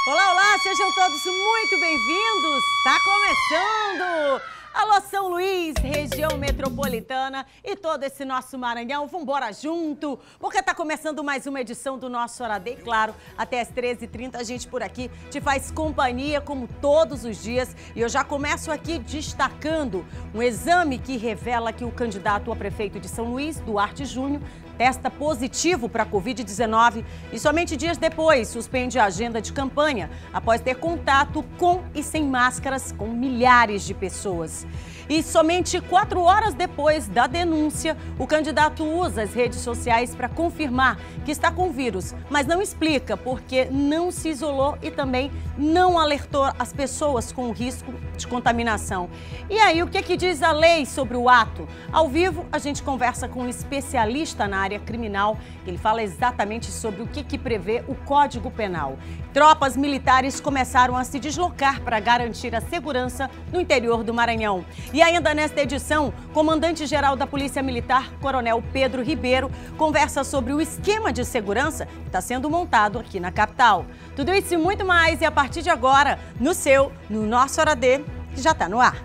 Olá, olá, sejam todos muito bem-vindos. Está começando! Alô, São Luís, região metropolitana e todo esse nosso Maranhão, vambora junto, porque está começando mais uma edição do nosso Hora D. E claro, até as 13h30 a gente por aqui te faz companhia como todos os dias. E eu já começo aqui destacando um exame que revela que o candidato a prefeito de São Luís, Duarte Júnior, testa positivo para a Covid-19 e somente dias depois suspende a agenda de campanha após ter contato com e sem máscaras com milhares de pessoas. E somente 4 horas depois da denúncia, o candidato usa as redes sociais para confirmar que está com vírus, mas não explica porque não se isolou e também não alertou as pessoas com o risco de contaminação. E aí, o que diz a lei sobre o ato? Ao vivo, a gente conversa com um especialista na área criminal. Ele fala exatamente sobre o que prevê o Código Penal. Tropas militares começaram a se deslocar para garantir a segurança no interior do Maranhão. E ainda nesta edição, comandante-geral da Polícia Militar, Coronel Pedro Ribeiro, conversa sobre o esquema de segurança que está sendo montado aqui na capital. Tudo isso e muito mais, e a partir de agora, no nosso Hora D, que já está no ar.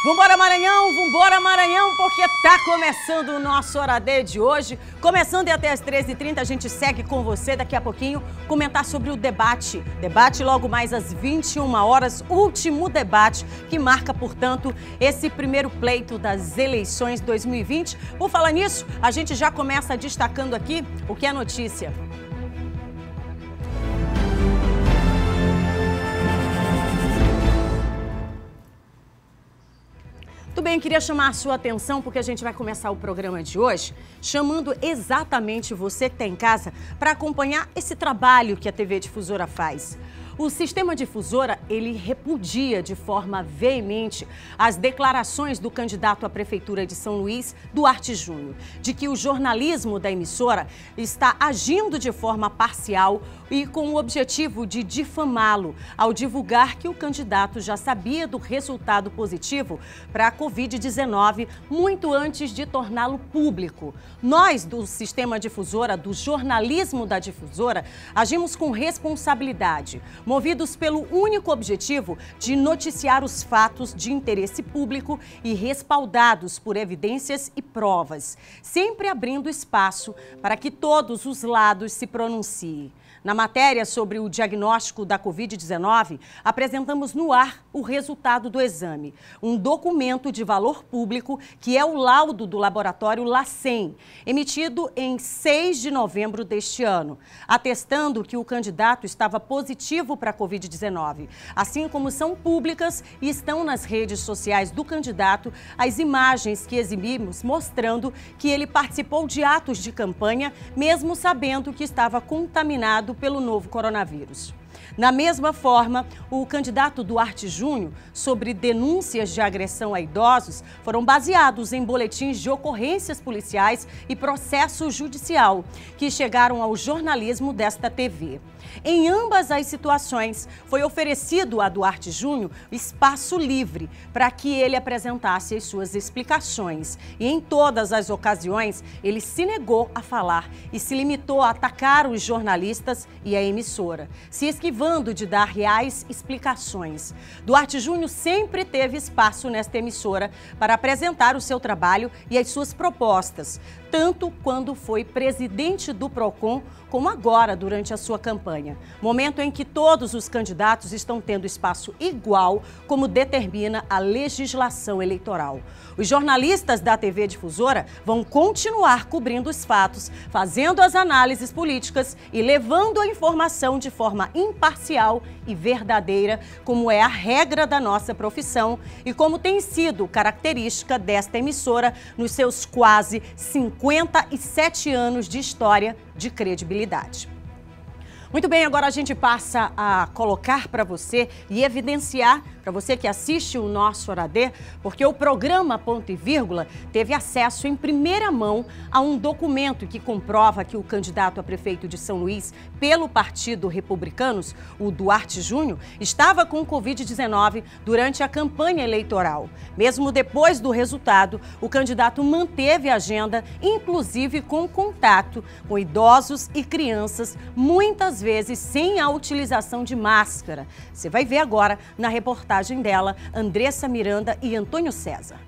Vambora Maranhão, porque tá começando o nosso Hora D de hoje. Começando e até as 13h30, a gente segue com você daqui a pouquinho, comentar sobre o debate. Debate logo mais às 21 horas, último debate que marca, portanto, esse primeiro pleito das eleições 2020. Por falar nisso, a gente já começa destacando aqui o que é notícia. Tudo bem, queria chamar a sua atenção porque a gente vai começar o programa de hoje chamando exatamente você que está em casa para acompanhar esse trabalho que a TV Difusora faz. O Sistema Difusora, ele repudia de forma veemente as declarações do candidato à Prefeitura de São Luís, Duarte Júnior, de que o jornalismo da emissora está agindo de forma parcial e com o objetivo de difamá-lo, ao divulgar que o candidato já sabia do resultado positivo para a Covid-19 muito antes de torná-lo público. Nós, do Sistema Difusora, do jornalismo da Difusora, agimos com responsabilidade, movidos pelo único objetivo de noticiar os fatos de interesse público e respaldados por evidências e provas, sempre abrindo espaço para que todos os lados se pronunciem. Na matéria sobre o diagnóstico da Covid-19, apresentamos no ar o resultado do exame, um documento de valor público que é o laudo do laboratório LACEN, emitido em 6 de novembro deste ano, atestando que o candidato estava positivo para a Covid-19, assim como são públicas e estão nas redes sociais do candidato as imagens que exibimos mostrando que ele participou de atos de campanha, mesmo sabendo que estava contaminado pelo novo coronavírus. Da mesma forma, o candidato Duarte Júnior, sobre denúncias de agressão a idosos, foram baseados em boletins de ocorrências policiais e processo judicial, que chegaram ao jornalismo desta TV. Em ambas as situações, foi oferecido a Duarte Júnior espaço livre para que ele apresentasse as suas explicações. E em todas as ocasiões, ele se negou a falar e se limitou a atacar os jornalistas e a emissora, se esquivando de dar reais explicações. Duarte Júnior sempre teve espaço nesta emissora para apresentar o seu trabalho e as suas propostas, tanto quando foi presidente do PROCON, como agora durante a sua campanha. Momento em que todos os candidatos estão tendo espaço igual, como determina a legislação eleitoral. Os jornalistas da TV Difusora vão continuar cobrindo os fatos, fazendo as análises políticas e levando a informação de forma imparcial e verdadeira, como é a regra da nossa profissão e como tem sido característica desta emissora nos seus quase 57 anos de história de credibilidade. Muito bem, agora a gente passa a colocar para você e evidenciar para você que assiste o nosso Hora D, porque o programa Ponto e Vírgula teve acesso em primeira mão a um documento que comprova que o candidato a prefeito de São Luís pelo Partido Republicanos, o Duarte Júnior, estava com Covid-19 durante a campanha eleitoral. Mesmo depois do resultado, o candidato manteve a agenda, inclusive com contato com idosos e crianças, muitas vezes sem a utilização de máscara. Você vai ver agora na reportagem dela, Andressa Miranda e Antônio César.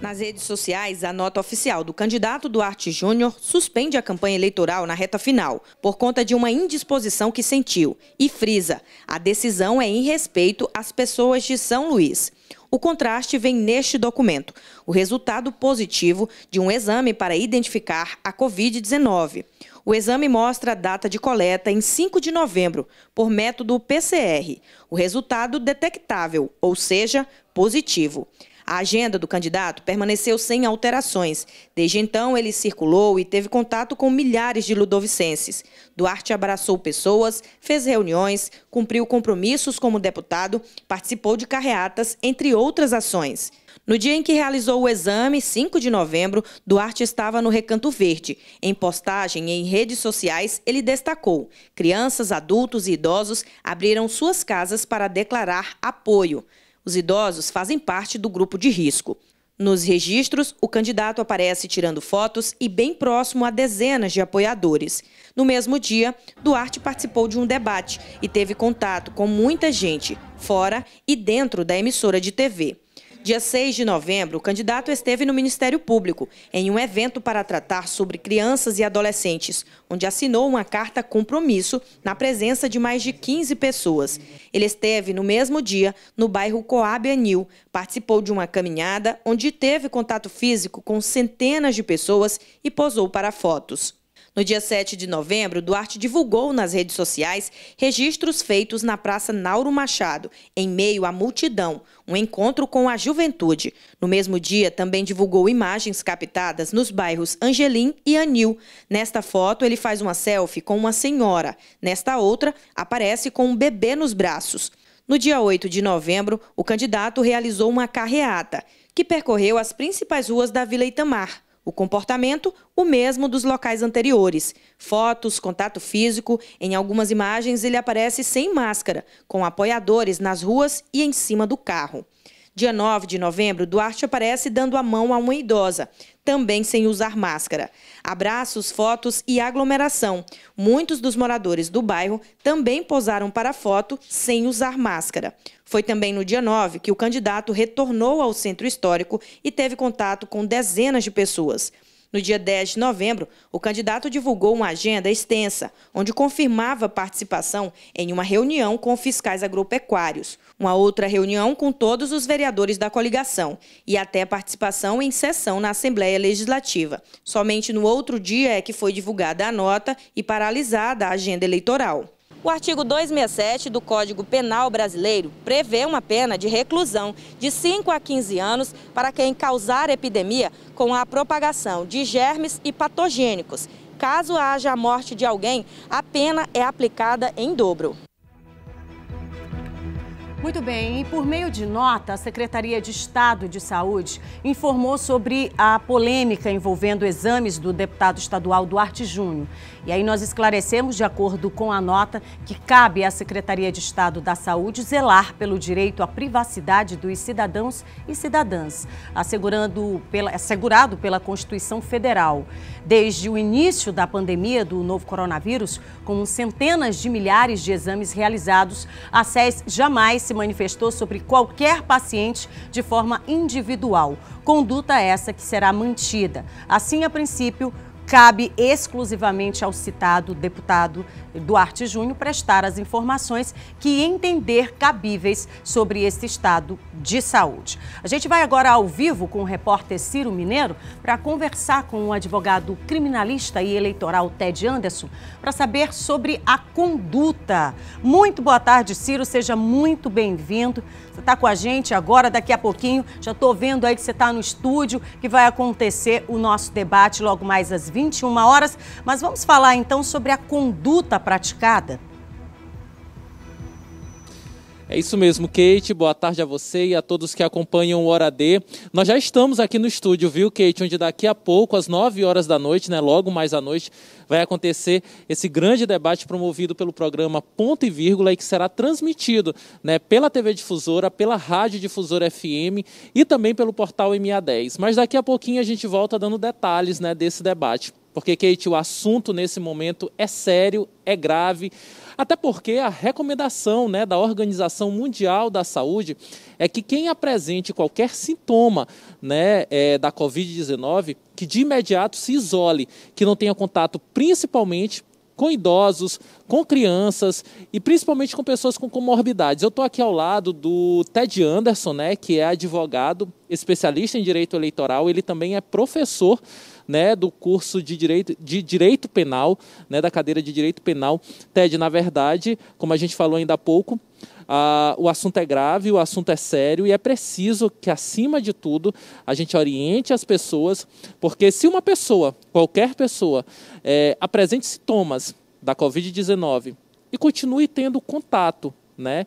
Nas redes sociais, a nota oficial do candidato Duarte Júnior suspende a campanha eleitoral na reta final, por conta de uma indisposição que sentiu, e frisa: a decisão é em respeito às pessoas de São Luís. O contraste vem neste documento, o resultado positivo de um exame para identificar a Covid-19. O exame mostra a data de coleta em 5 de novembro, por método PCR. O resultado detectável, ou seja, positivo. A agenda do candidato permaneceu sem alterações. Desde então, ele circulou e teve contato com milhares de ludovicenses. Duarte abraçou pessoas, fez reuniões, cumpriu compromissos como deputado, participou de carreatas, entre outras ações. No dia em que realizou o exame, 5 de novembro, Duarte estava no Recanto Verde. Em postagem em redes sociais, ele destacou: crianças, adultos e idosos abriram suas casas para declarar apoio. Os idosos fazem parte do grupo de risco. Nos registros, o candidato aparece tirando fotos e bem próximo a dezenas de apoiadores. No mesmo dia, Duarte participou de um debate e teve contato com muita gente, fora e dentro da emissora de TV. Dia 6 de novembro, o candidato esteve no Ministério Público, em um evento para tratar sobre crianças e adolescentes, onde assinou uma carta compromisso na presença de mais de 15 pessoas. Ele esteve no mesmo dia no bairro Coab Anil, participou de uma caminhada onde teve contato físico com centenas de pessoas e posou para fotos. No dia 7 de novembro, Duarte divulgou nas redes sociais registros feitos na Praça Nauro Machado, em meio à multidão, um encontro com a juventude. No mesmo dia, também divulgou imagens captadas nos bairros Angelim e Anil. Nesta foto, ele faz uma selfie com uma senhora. Nesta outra, aparece com um bebê nos braços. No dia 8 de novembro, o candidato realizou uma carreata, que percorreu as principais ruas da Vila Itamar. O comportamento, o mesmo dos locais anteriores. Fotos, contato físico. Em algumas imagens, ele aparece sem máscara, com apoiadores nas ruas e em cima do carro. Dia 9 de novembro, Duarte aparece dando a mão a uma idosa, também sem usar máscara. Abraços, fotos e aglomeração. Muitos dos moradores do bairro também posaram para a foto sem usar máscara. Foi também no dia 9 que o candidato retornou ao centro histórico e teve contato com dezenas de pessoas. No dia 10 de novembro, o candidato divulgou uma agenda extensa, onde confirmava participação em uma reunião com fiscais agropecuários, uma outra reunião com todos os vereadores da coligação e até participação em sessão na Assembleia Legislativa. Somente no outro dia é que foi divulgada a nota e paralisada a agenda eleitoral. O artigo 267 do Código Penal Brasileiro prevê uma pena de reclusão de 5 a 15 anos para quem causar epidemia com a propagação de germes e patogênicos. Caso haja a morte de alguém, a pena é aplicada em dobro. Muito bem, e por meio de nota, a Secretaria de Estado de Saúde informou sobre a polêmica envolvendo exames do deputado estadual Duarte Júnior. E aí nós esclarecemos, de acordo com a nota, que cabe à Secretaria de Estado da Saúde zelar pelo direito à privacidade dos cidadãos e cidadãs, assegurado pela Constituição Federal. Desde o início da pandemia do novo coronavírus, com centenas de milhares de exames realizados, a SES jamais se manifestou sobre qualquer paciente de forma individual. Conduta essa que será mantida. Assim, a princípio, cabe exclusivamente ao citado deputado Duarte Júnior prestar as informações que entender cabíveis sobre esse estado de saúde. A gente vai agora ao vivo com o repórter Ciro Mineiro para conversar com o advogado criminalista e eleitoral Ted Anderson para saber sobre a conduta. Muito boa tarde, Ciro, seja muito bem-vindo. Você está com a gente agora, daqui a pouquinho, já estou vendo aí que você está no estúdio, que vai acontecer o nosso debate logo mais às 21 horas, mas vamos falar então sobre a conduta praticada. É isso mesmo, Kate. Boa tarde a você e a todos que acompanham o Hora D. Nós já estamos aqui no estúdio, viu, Kate? Onde daqui a pouco, às 9 horas da noite, né, logo mais à noite, vai acontecer esse grande debate promovido pelo programa Ponto e Vírgula e que será transmitido, né, pela TV Difusora, pela Rádio Difusora FM e também pelo portal MA10. Mas daqui a pouquinho a gente volta dando detalhes, né, desse debate. Porque, Kate, o assunto nesse momento é sério, é grave. Até porque a recomendação, né, da Organização Mundial da Saúde é que quem apresente qualquer sintoma, né, da Covid-19, que de imediato se isole, que não tenha contato principalmente com idosos, com crianças e principalmente com pessoas com comorbidades. Eu estou aqui ao lado do Ted Anderson, né, que é advogado, especialista em direito eleitoral, ele também é professor, né, do curso de direito penal, né, da cadeira de direito penal. Ted, na verdade, como a gente falou ainda há pouco, o assunto é grave, o assunto é sério e é preciso que, acima de tudo, a gente oriente as pessoas, porque se uma pessoa, qualquer pessoa, apresente sintomas da Covid-19 e continue tendo contato, né,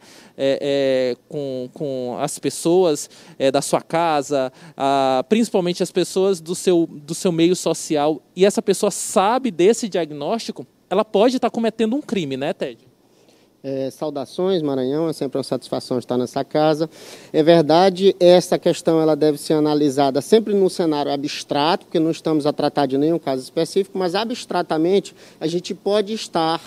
com as pessoas da sua casa, principalmente as pessoas do seu meio social, e essa pessoa sabe desse diagnóstico, ela pode estar cometendo um crime, né, Ted? Saudações, Maranhão, é sempre uma satisfação estar nessa casa. É verdade, essa questão ela deve ser analisada sempre num cenário abstrato, porque não estamos a tratar de nenhum caso específico, mas abstratamente a gente pode estar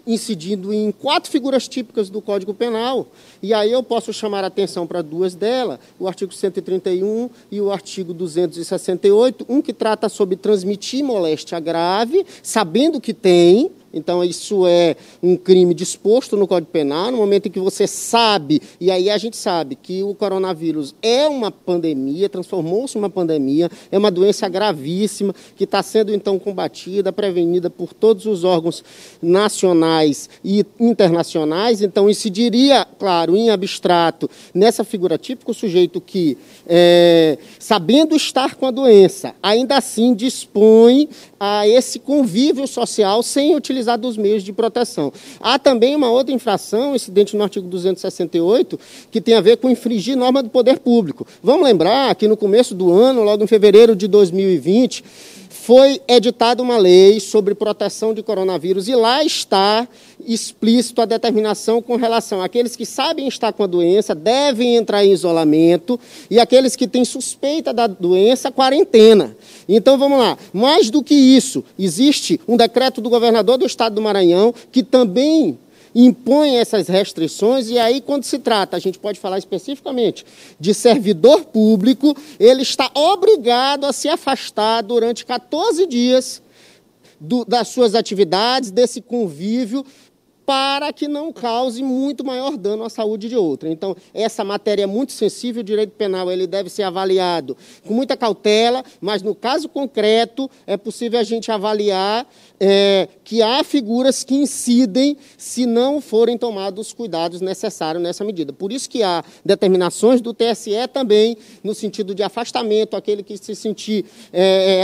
incidindo em 4 figuras típicas do Código Penal, e aí eu posso chamar a atenção para 2 delas, o artigo 131 e o artigo 268, um que trata sobre transmitir moléstia grave, sabendo que tem. Então, isso é um crime disposto no Código Penal, no momento em que você sabe, e aí a gente sabe que o coronavírus é uma pandemia, transformou-se em uma pandemia, é uma doença gravíssima, que está sendo, então, combatida, prevenida por todos os órgãos nacionais e internacionais. Então, incidiria, claro, em abstrato, nessa figura típica, o sujeito que, sabendo estar com a doença, ainda assim dispõe a esse convívio social sem utilizar dos meios de proteção. Há também uma outra infração, incidente no artigo 268, que tem a ver com infringir norma do poder público. Vamos lembrar que no começo do ano, logo em fevereiro de 2020, foi editada uma lei sobre proteção de coronavírus e lá está explícito a determinação com relação àqueles que sabem estar com a doença, devem entrar em isolamento, e aqueles que têm suspeita da doença, quarentena. Então, vamos lá. Mais do que isso, existe um decreto do governador do estado do Maranhão que também impõe essas restrições, e aí, quando se trata, a gente pode falar especificamente de servidor público, ele está obrigado a se afastar durante 14 dias das suas atividades, desse convívio, para que não cause muito maior dano à saúde de outra. Então, essa matéria é muito sensível, o direito penal ele deve ser avaliado com muita cautela, mas no caso concreto é possível a gente avaliar que há figuras que incidem se não forem tomados os cuidados necessários nessa medida. Por isso que há determinações do TSE também no sentido de afastamento, aquele que se sentir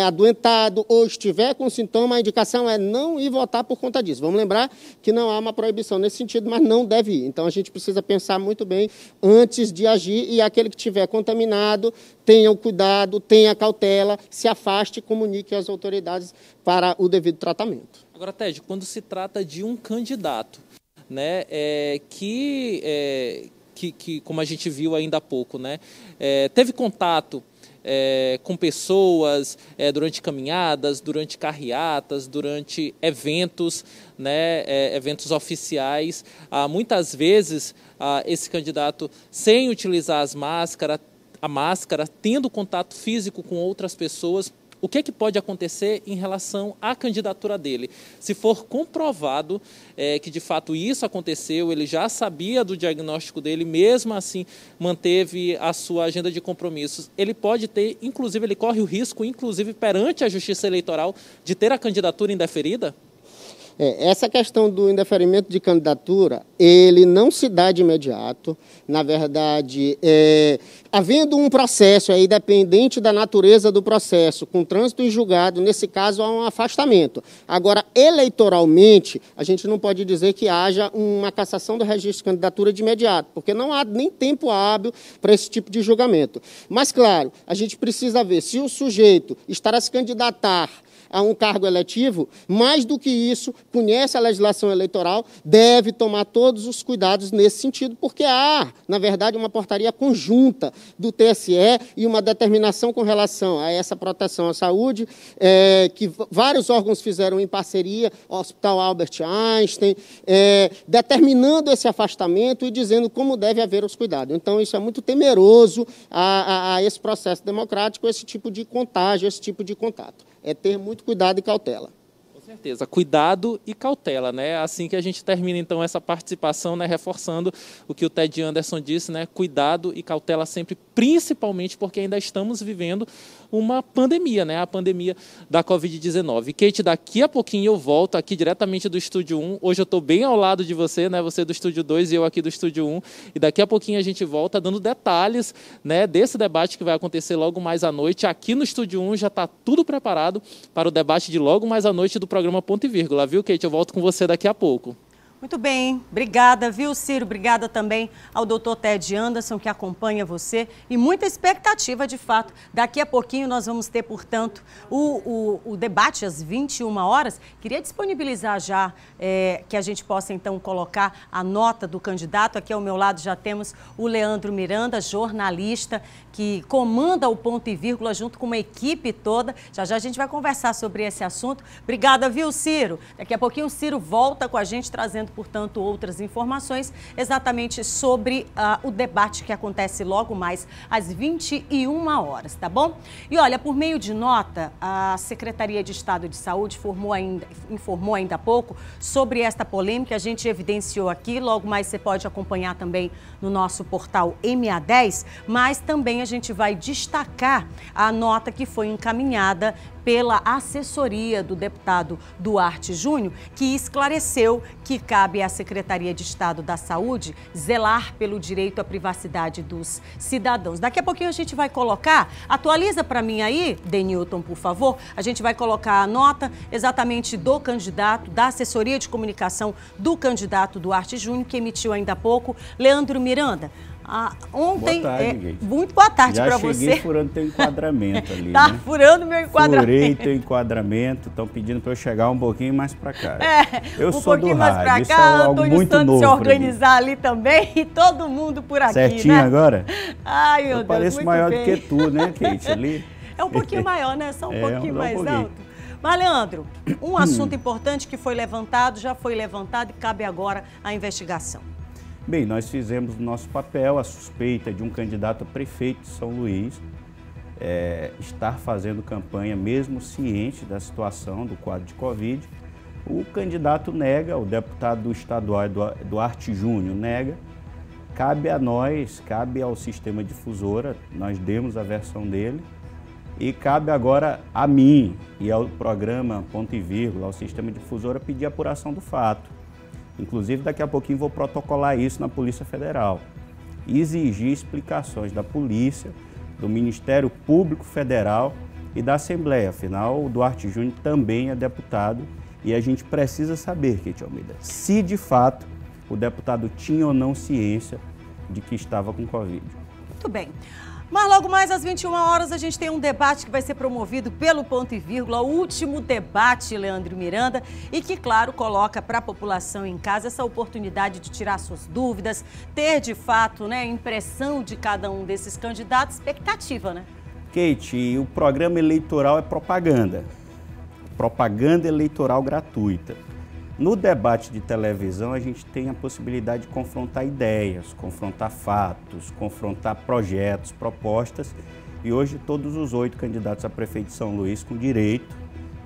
adoentado ou estiver com sintoma, a indicação é não ir votar por conta disso. Vamos lembrar que não há uma proibição nesse sentido, mas não deve ir. Então, a gente precisa pensar muito bem antes de agir, e aquele que estiver contaminado, tenha o cuidado, tenha a cautela, se afaste e comunique às autoridades para o devido tratamento. Agora, Ted, quando se trata de um candidato, né, que como a gente viu ainda há pouco, né, teve contato com pessoas durante caminhadas, durante carreatas, durante eventos, né, eventos oficiais. Muitas vezes, esse candidato, sem utilizar a máscara, tendo contato físico com outras pessoas, o que pode acontecer em relação à candidatura dele? Se for comprovado que de fato isso aconteceu, ele já sabia do diagnóstico dele, mesmo assim manteve a sua agenda de compromissos, ele pode ter, inclusive, ele corre o risco, inclusive perante a Justiça Eleitoral, de ter a candidatura indeferida? Essa questão do indeferimento de candidatura, ele não se dá de imediato. Na verdade, havendo um processo aí, dependente da natureza do processo, com trânsito em julgado, nesse caso há um afastamento. Agora, eleitoralmente, a gente não pode dizer que haja uma cassação do registro de candidatura de imediato, porque não há nem tempo hábil para esse tipo de julgamento. Mas, claro, a gente precisa ver se o sujeito estará se candidatar a um cargo eletivo, mais do que isso, conhece a legislação eleitoral, deve tomar todos os cuidados nesse sentido, porque há, na verdade, uma portaria conjunta do TSE e uma determinação com relação a essa proteção à saúde, que vários órgãos fizeram em parceria, o Hospital Albert Einstein, determinando esse afastamento e dizendo como deve haver os cuidados. Então, isso é muito temeroso a esse processo democrático, esse tipo de contágio, esse tipo de contato. É ter muito cuidado e cautela. Com certeza, cuidado e cautela, né? Assim que a gente termina, então, essa participação, né? Reforçando o que o Ted Anderson disse, né? Cuidado e cautela sempre, principalmente porque ainda estamos vivendo uma pandemia, né? A pandemia da Covid-19. Kate, daqui a pouquinho eu volto aqui diretamente do Estúdio 1. Hoje eu estou bem ao lado de você, né? Você do Estúdio 2 e eu aqui do Estúdio 1. E daqui a pouquinho a gente volta dando detalhes, né, desse debate que vai acontecer logo mais à noite. Aqui no Estúdio 1 já está tudo preparado para o debate de logo mais à noite do programa Ponto e Vírgula, viu, Kate? Eu volto com você daqui a pouco. Muito bem, obrigada, viu, Ciro? Obrigada também ao doutor Ted Anderson, que acompanha você, e muita expectativa, de fato. Daqui a pouquinho nós vamos ter, portanto, o debate às 21 horas. Queria disponibilizar já que a gente possa, então, colocar a nota do candidato. Aqui ao meu lado já temos o Leandro Miranda, jornalista, que comanda o Ponto e Vírgula junto com uma equipe toda. Já já a gente vai conversar sobre esse assunto. Obrigada, viu, Ciro? Daqui a pouquinho o Ciro volta com a gente, trazendo, portanto, outras informações exatamente sobre o debate que acontece logo mais às 21 horas, tá bom? E olha, por meio de nota, a Secretaria de Estado de Saúde informou ainda há pouco sobre esta polêmica. A gente evidenciou aqui, logo mais você pode acompanhar também no nosso portal MA10, mas também a gente vai destacar a nota que foi encaminhada pela assessoria do deputado Duarte Júnior, que esclareceu que cabe à Secretaria de Estado da Saúde zelar pelo direito à privacidade dos cidadãos. Daqui a pouquinho a gente vai colocar, atualiza para mim aí, Denilton, por favor, a gente vai colocar a nota exatamente do candidato, da assessoria de comunicação do candidato Duarte Júnior, que emitiu ainda há pouco. Leandro Miranda, ontem, boa tarde, muito boa tarde para você. Já cheguei furando teu enquadramento ali, tá, né? furando meu enquadramento. Furei teu enquadramento, estão pedindo para eu chegar um pouquinho mais para cá. Eu sou do rádio, isso é algo muito novo. Se organizar ali também e todo mundo por aqui, certinho, né? Agora? Ai, meu Deus, pareço muito maior bem. do que tu, né, Kate? Ali. É um pouquinho maior, né? Só um pouquinho mais alto. Mas, Leandro, um assunto importante que foi levantado, já foi levantado e cabe agora a investigação. Bem, nós fizemos o nosso papel. A suspeita de um candidato a prefeito de São Luís estar fazendo campanha, mesmo ciente da situação do quadro de Covid. O candidato nega, o deputado estadual Duarte Júnior nega. Cabe a nós, cabe ao sistema difusora, nós demos a versão dele, e cabe agora a mim e ao programa Ponto e Vírgula, ao sistema difusora, pedir a apuração do fato. Inclusive, daqui a pouquinho vou protocolar isso na Polícia Federal. Exigir explicações da Polícia, do Ministério Público Federal e da Assembleia. Afinal, o Duarte Júnior também é deputado e a gente precisa saber, Kate Almeida, se de fato o deputado tinha ou não ciência de que estava com Covid. Muito bem. Mas logo mais às 21 horas a gente tem um debate que vai ser promovido pelo Ponto e Vírgula, o último debate, Leandro Miranda, e que, claro, coloca para a população em casa essa oportunidade de tirar suas dúvidas, ter de fato, né, impressão de cada um desses candidatos, expectativa, né? Kate, o programa eleitoral é propaganda eleitoral gratuita. No debate de televisão, a gente tem a possibilidade de confrontar ideias, confrontar fatos, confrontar projetos, propostas. E hoje todos os 8 candidatos a prefeito de São Luís com direito,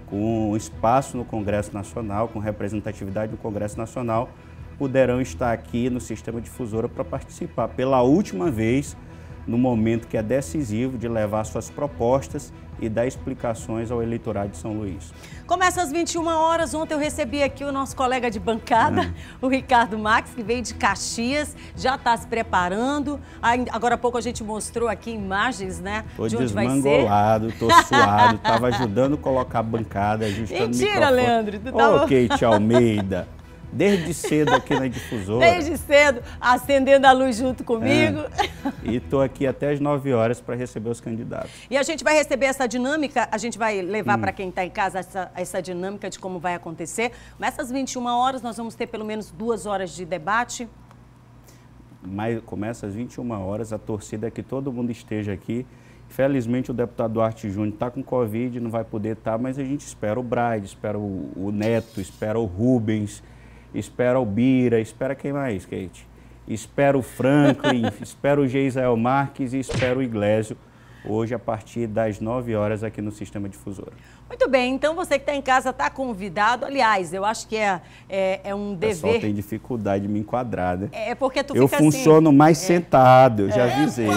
com espaço no Congresso Nacional, com representatividade no Congresso Nacional, poderão estar aqui no Sistema Difusora para participar pela última vez no momento que é decisivo de levar suas propostas e dar explicações ao eleitorado de São Luís. Começa às 21 horas. Ontem eu recebi aqui o nosso colega de bancada, o Ricardo Max, que veio de Caxias, já está se preparando. Agora há pouco a gente mostrou aqui imagens, né? Tô de onde vai ser. Desmangolado, tô suado, estava ajudando a colocar a bancada, ajustando o microfone. Mentira, Leandro. Tu tava... Ô, Kate Almeida. Desde cedo aqui na Difusora. Desde cedo, acendendo a luz junto comigo. E estou aqui até às 9 horas para receber os candidatos. E a gente vai receber essa dinâmica, a gente vai levar para quem está em casa essa dinâmica de como vai acontecer. Começa às 21 horas, nós vamos ter pelo menos 2 horas de debate. Mas começa às 21 horas, a torcida é que todo mundo esteja aqui. Felizmente o deputado Duarte Júnior está com Covid, não vai poder estar, mas a gente espera o Braide, espera o Neto, espera o Rubens, espera o Bira, espera quem mais, Kate? Espera o Franklin, espera o Geisael Marques e espera o Iglesio, hoje a partir das 9 horas aqui no Sistema Difusora. Muito bem, então você que está em casa está convidado. Aliás, eu acho que é um dever... O pessoal tem dificuldade de me enquadrar, né? É porque tu eu fica assim... Eu funciono mais sentado, eu já avisei.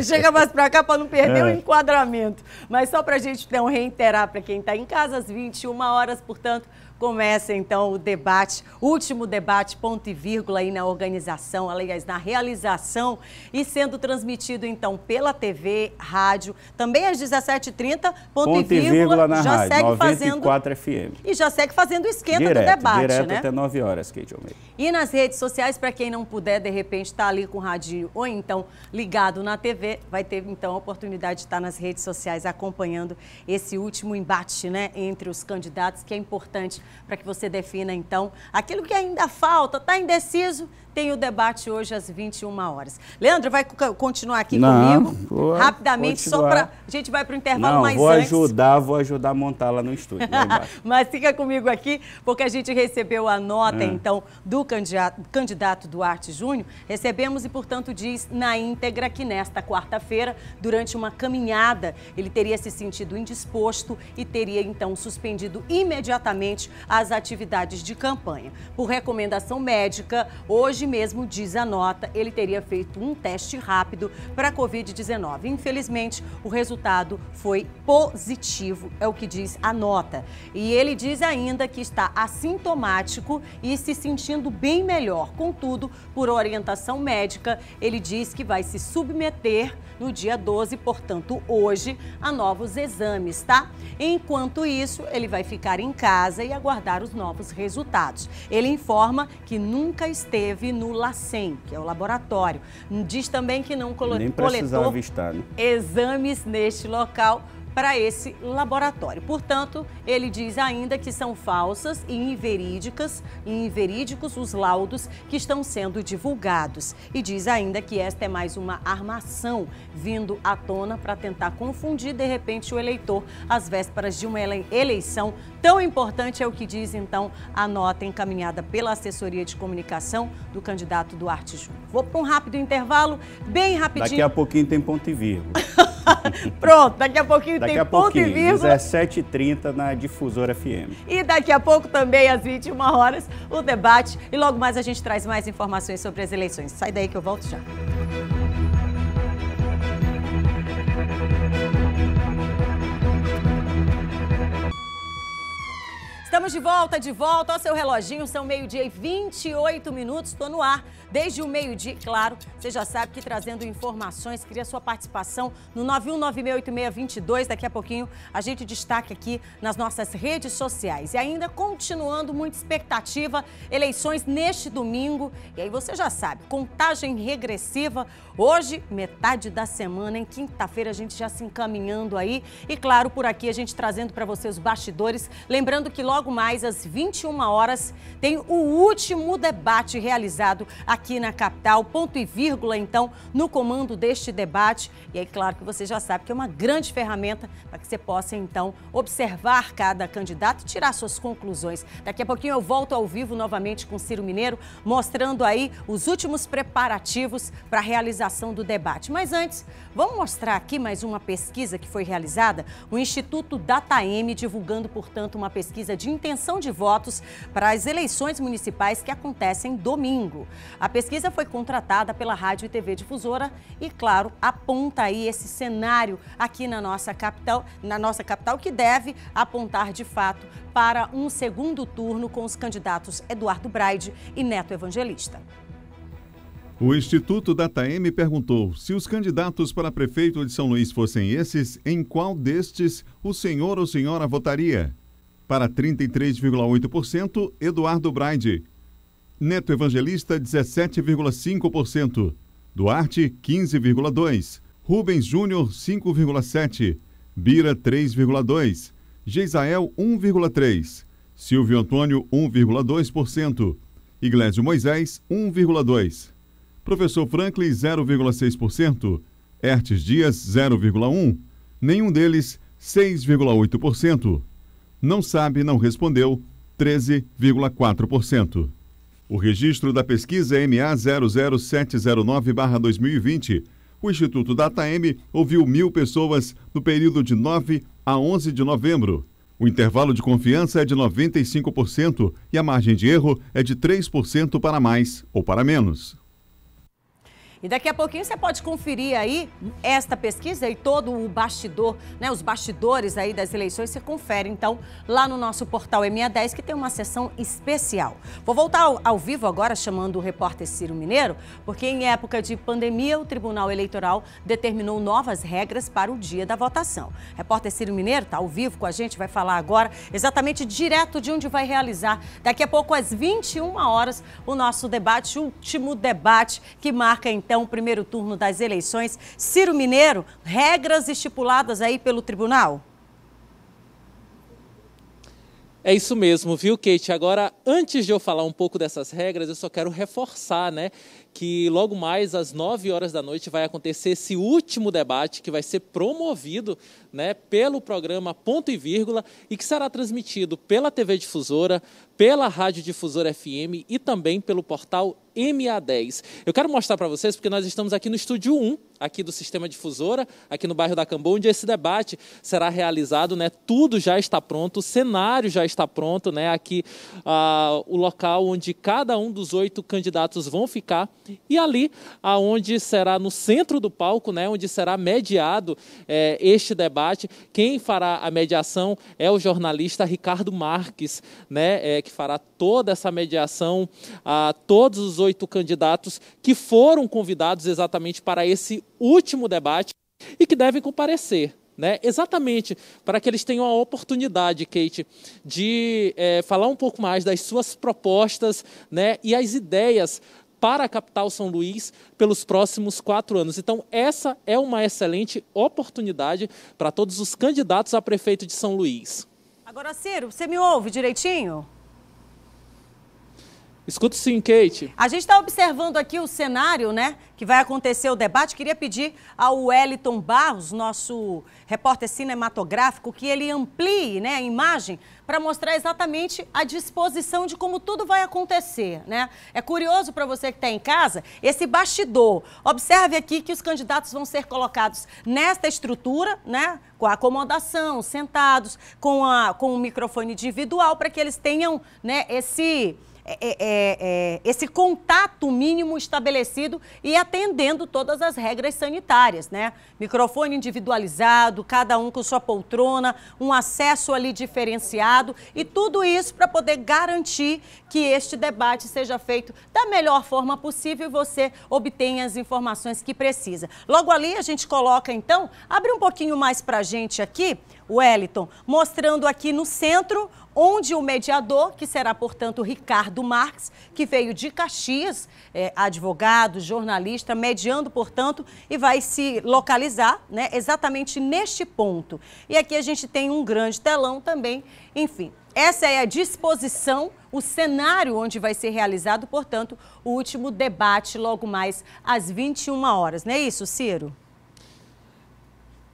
Chega mais para cá para não perder o enquadramento. Mas só para a gente então reiterar para quem está em casa, às 21 horas, portanto... Começa, então, o debate, último debate, ponto e vírgula, aí na organização, aliás, na realização, e sendo transmitido, então, pela TV, rádio, também às 17h30, ponto e vírgula, na já rádio, segue 94 FM. E já segue fazendo o esquenta do debate, direto né? Até 9 horas, Kate Almeida. E nas redes sociais, para quem não puder, de repente, estar ali com o rádio ou então ligado na TV, vai ter, então, a oportunidade de estar nas redes sociais acompanhando esse último embate, né, entre os candidatos, que é importante para que você defina, então, aquilo que ainda falta, está indeciso, tem o debate hoje às 21 horas. Leandro, vai continuar aqui comigo? Rapidamente, só para... A gente vai para o intervalo mais antes. Vou ajudar a montar lá no estúdio, lá embaixo. Mas fica comigo aqui, porque a gente recebeu a nota, então, do candidato Duarte Júnior. Recebemos e, portanto, diz na íntegra que nesta quarta-feira, durante uma caminhada, ele teria se sentido indisposto e teria, então, suspendido imediatamente as atividades de campanha. Por recomendação médica, hoje mesmo, diz a nota, ele teria feito um teste rápido para a Covid-19. Infelizmente, o resultado foi positivo, é o que diz a nota. E ele diz ainda que está assintomático e se sentindo bem melhor. Contudo, por orientação médica, ele diz que vai se submeter no dia 12, portanto, hoje, a novos exames, tá? Enquanto isso, ele vai ficar em casa e aguardar os novos resultados. Ele informa que nunca esteve no LACEN, que é o laboratório. Diz também que não coletou exames neste local para esse laboratório. Portanto, ele diz ainda que são falsas e inverídicos os laudos que estão sendo divulgados. E diz ainda que esta é mais uma armação vindo à tona para tentar confundir, de repente, o eleitor às vésperas de uma eleição tão importante, é o que diz, então, a nota encaminhada pela assessoria de comunicação do candidato Duarte Júnior. Vou para um rápido intervalo, bem rapidinho. Daqui a pouquinho tem ponto e vírgula. Pronto, daqui a pouquinho tem ponto e vírgula. 17h30 na Difusora FM. E daqui a pouco também, às 21 horas, o debate. E logo mais a gente traz mais informações sobre as eleições. Sai daí que eu volto já. Estamos de volta ao seu reloginho, são 12h e 28 minutos, estou no ar desde o meio-dia, claro, você já sabe que trazendo informações, queria sua participação no 91968622, daqui a pouquinho a gente destaca aqui nas nossas redes sociais. E ainda continuando, muita expectativa, eleições neste domingo, e aí você já sabe, contagem regressiva, hoje, metade da semana, em quinta-feira a gente já se encaminhando aí, e claro, por aqui a gente trazendo para você os bastidores, lembrando que logo mais às 21 horas tem o último debate realizado aqui na capital, ponto e vírgula, então, no comando deste debate. E aí, claro que você já sabe que é uma grande ferramenta para que você possa, então, observar cada candidato e tirar suas conclusões. Daqui a pouquinho eu volto ao vivo novamente com Ciro Mineiro, mostrando aí os últimos preparativos para a realização do debate. Mas antes, vamos mostrar aqui mais uma pesquisa que foi realizada, o Instituto DataM divulgando, portanto, uma pesquisa de inteligência intenção de votos para as eleições municipais que acontecem domingo. A pesquisa foi contratada pela Rádio e TV Difusora e, claro, aponta aí esse cenário aqui na nossa capital, que deve apontar de fato para um segundo turno com os candidatos Eduardo Braide e Neto Evangelista. O Instituto Dataem perguntou: se os candidatos para prefeito de São Luís fossem esses, em qual destes o senhor ou senhora votaria? Para 33,8%, Eduardo Braide. Neto Evangelista, 17,5%. Duarte, 15,2%. Rubens Júnior, 5,7%. Bira, 3,2%. Geisael, 1,3%. Silvio Antônio, 1,2%. Iglesio Moisés, 1,2%. Professor Franklin, 0,6%. Hertes Dias, 0,1%. Nenhum deles, 6,8%. Não sabe, não respondeu, 13,4%. O registro da pesquisa MA 00709/2020, o Instituto Dataem ouviu 1.000 pessoas no período de 9 a 11 de novembro. O intervalo de confiança é de 95% e a margem de erro é de 3% para mais ou para menos. E daqui a pouquinho você pode conferir aí esta pesquisa e todo o bastidor, né? Os bastidores aí das eleições, você confere então lá no nosso portal E610, que tem uma sessão especial. Vou voltar ao vivo agora chamando o repórter Ciro Mineiro, porque em época de pandemia o Tribunal Eleitoral determinou novas regras para o dia da votação. O repórter Ciro Mineiro está ao vivo com a gente, vai falar agora exatamente direto de onde vai realizar daqui a pouco às 21 horas o nosso debate, o último debate que marca então o primeiro turno das eleições. Ciro Mineiro, regras estipuladas aí pelo tribunal? É isso mesmo, viu, Kate? Agora, antes de eu falar um pouco dessas regras, eu só quero reforçar, né, que logo mais às 9 horas da noite vai acontecer esse último debate que vai ser promovido, né, pelo programa Ponto e Vírgula e que será transmitido pela TV Difusora, pela Rádio Difusora FM e também pelo portal MA10. Eu quero mostrar para vocês porque nós estamos aqui no Estúdio 1, aqui do Sistema Difusora, aqui no bairro da Cambô, onde esse debate será realizado, né? Tudo já está pronto, o cenário já está pronto, né? Aqui o local onde cada um dos 8 candidatos vão ficar e ali aonde será no centro do palco, né? Onde será mediado este debate. Quem fará a mediação é o jornalista Ricardo Marques, né? Que fará toda essa mediação a todos os 8 candidatos que foram convidados exatamente para esse último debate e que devem comparecer, né? Exatamente para que eles tenham a oportunidade, Kate, de falar um pouco mais das suas propostas, né? E as ideias para a capital São Luís pelos próximos 4 anos. Então, essa é uma excelente oportunidade para todos os candidatos a prefeito de São Luís. Agora, Ciro, você me ouve direitinho? Escuto sim, Kate. A gente está observando aqui o cenário, né, que vai acontecer o debate. Queria pedir ao Wellington Barros, nosso repórter cinematográfico, que ele amplie, né, a imagem para mostrar exatamente a disposição de como tudo vai acontecer, né? É curioso para você que está em casa esse bastidor. Observe aqui que os candidatos vão ser colocados nesta estrutura, né, com a acomodação, sentados, com o microfone individual, para que eles tenham, né, esse contato mínimo estabelecido e atendendo todas as regras sanitárias, né? Microfone individualizado, cada um com sua poltrona, um acesso ali diferenciado e tudo isso para poder garantir que este debate seja feito da melhor forma possível e você obtenha as informações que precisa. Logo ali a gente coloca então, abre um pouquinho mais para a gente aqui, Wellington, mostrando aqui no centro onde o mediador, que será, portanto, Ricardo Marques, que veio de Caxias, advogado, jornalista, mediando, portanto, e vai se localizar, né, exatamente neste ponto. E aqui a gente tem um grande telão também, enfim. Essa é a disposição, o cenário onde vai ser realizado, portanto, o último debate logo mais às 21 horas. Não é isso, Ciro?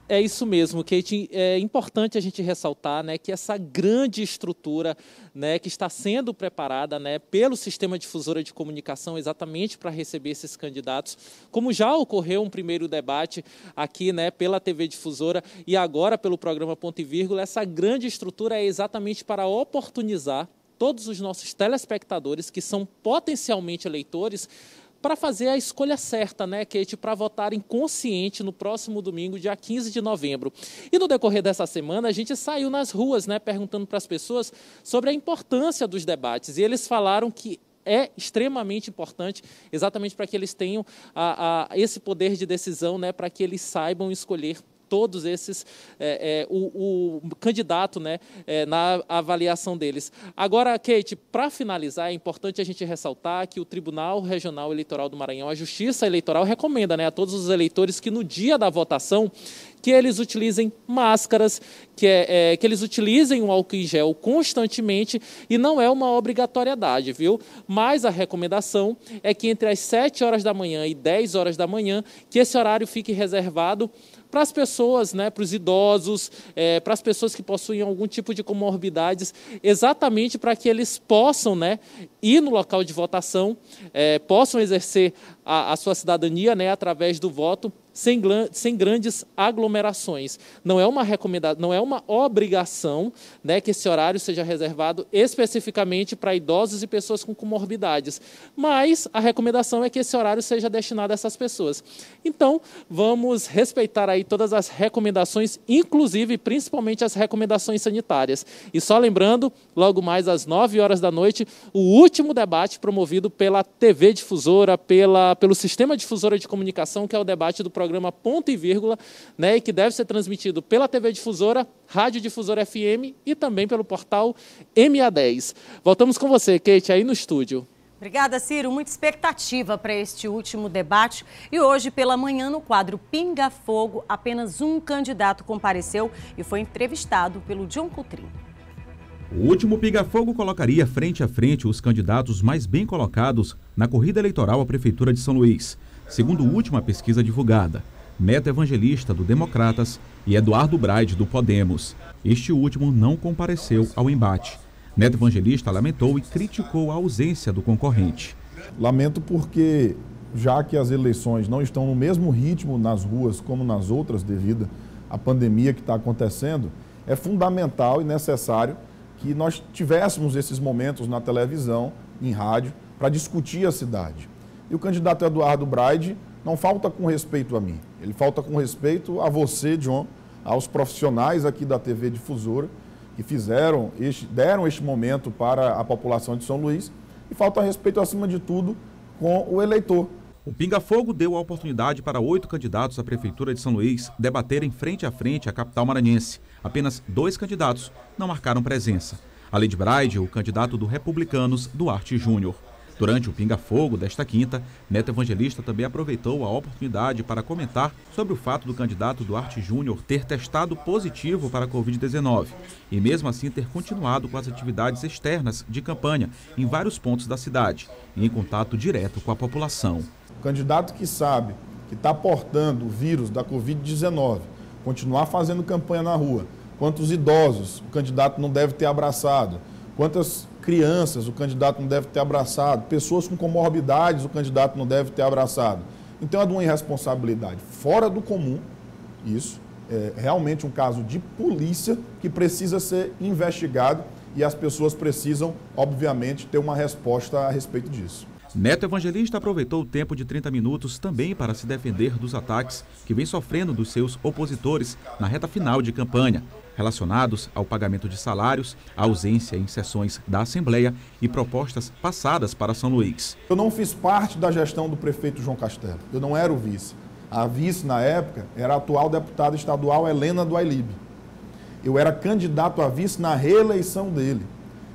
É isso mesmo, Kate. É importante a gente ressaltar, né, que essa grande estrutura, né, que está sendo preparada, né, pelo Sistema Difusora de Comunicação exatamente para receber esses candidatos, como já ocorreu um primeiro debate aqui, né, pela TV Difusora e agora pelo programa Ponto e Vírgula, essa grande estrutura é exatamente para oportunizar todos os nossos telespectadores que são potencialmente eleitores para fazer a escolha certa, né, Kate, para votarem consciente no próximo domingo, dia 15 de novembro. E no decorrer dessa semana, a gente saiu nas ruas, né, perguntando para as pessoas sobre a importância dos debates. E eles falaram que é extremamente importante, exatamente para que eles tenham esse poder de decisão, né, para que eles saibam escolher todos esses, o candidato, né, na avaliação deles. Agora, Kate, para finalizar, é importante a gente ressaltar que o Tribunal Regional Eleitoral do Maranhão, a Justiça Eleitoral, recomenda, né, a todos os eleitores que no dia da votação que eles utilizem máscaras, que eles utilizem o álcool em gel constantemente e não é uma obrigatoriedade, viu? Mas a recomendação é que entre as 7 horas da manhã e 10 horas da manhã, que esse horário fique reservado para as pessoas, né, para os idosos, para as pessoas que possuem algum tipo de comorbidades, exatamente para que eles possam, né, ir no local de votação, possam exercer a sua cidadania, né, através do voto, sem grandes aglomerações. Não é uma recomendação, não é uma obrigação, né, que esse horário seja reservado especificamente para idosos e pessoas com comorbidades, mas a recomendação é que esse horário seja destinado a essas pessoas. Então, vamos respeitar aí todas as recomendações, inclusive, principalmente as recomendações sanitárias. E só lembrando, logo mais às 9 horas da noite, o último debate promovido pela TV Difusora, pelo Sistema Difusora de Comunicação, que é o debate do programa Ponto e Vírgula, né, e que deve ser transmitido pela TV Difusora, Rádio Difusora FM e também pelo portal MA10. Voltamos com você, Kate, aí no estúdio. Obrigada, Ciro. Muita expectativa para este último debate. E hoje, pela manhã, no quadro Pinga Fogo, apenas um candidato compareceu e foi entrevistado pelo John Coutrinho. O último Pinga Fogo colocaria frente a frente os candidatos mais bem colocados na corrida eleitoral à Prefeitura de São Luís, segundo a última pesquisa divulgada. Neto Evangelista, do Democratas, e Eduardo Braide, do Podemos. Este último não compareceu ao embate. Neto Evangelista lamentou e criticou a ausência do concorrente. Lamento porque, já que as eleições não estão no mesmo ritmo nas ruas como nas outras devido à pandemia que está acontecendo, é fundamental e necessário que nós tivéssemos esses momentos na televisão, em rádio, para discutir a cidade. E o candidato Eduardo Braide não falta com respeito a mim, ele falta com respeito a você, John, aos profissionais aqui da TV Difusora, que deram este momento para a população de São Luís, e falta respeito, acima de tudo, com o eleitor. O Pinga Fogo deu a oportunidade para 8 candidatos à Prefeitura de São Luís debaterem frente a frente a capital maranhense. Apenas 2 candidatos não marcaram presença. Além de Braide, o candidato do Republicanos, Duarte Júnior. Durante o Pinga Fogo desta quinta, Neto Evangelista também aproveitou a oportunidade para comentar sobre o fato do candidato Duarte Júnior ter testado positivo para a Covid-19 e mesmo assim ter continuado com as atividades externas de campanha em vários pontos da cidade e em contato direto com a população. O candidato que sabe que está portando o vírus da Covid-19, continuar fazendo campanha na rua, quantos idosos o candidato não deve ter abraçado, quantas crianças o candidato não deve ter abraçado, pessoas com comorbidades o candidato não deve ter abraçado. Então é de uma irresponsabilidade fora do comum, isso é realmente um caso de polícia que precisa ser investigado e as pessoas precisam, obviamente, ter uma resposta a respeito disso. Neto Evangelista aproveitou o tempo de 30 minutos também para se defender dos ataques que vem sofrendo dos seus opositores na reta final de campanha, relacionados ao pagamento de salários, à ausência em sessões da Assembleia e propostas passadas para São Luís. Eu não fiz parte da gestão do prefeito João Castelo, eu não era o vice. A vice, na época, era a atual deputada estadual Helena do Ailib. Eu era candidato a vice na reeleição dele.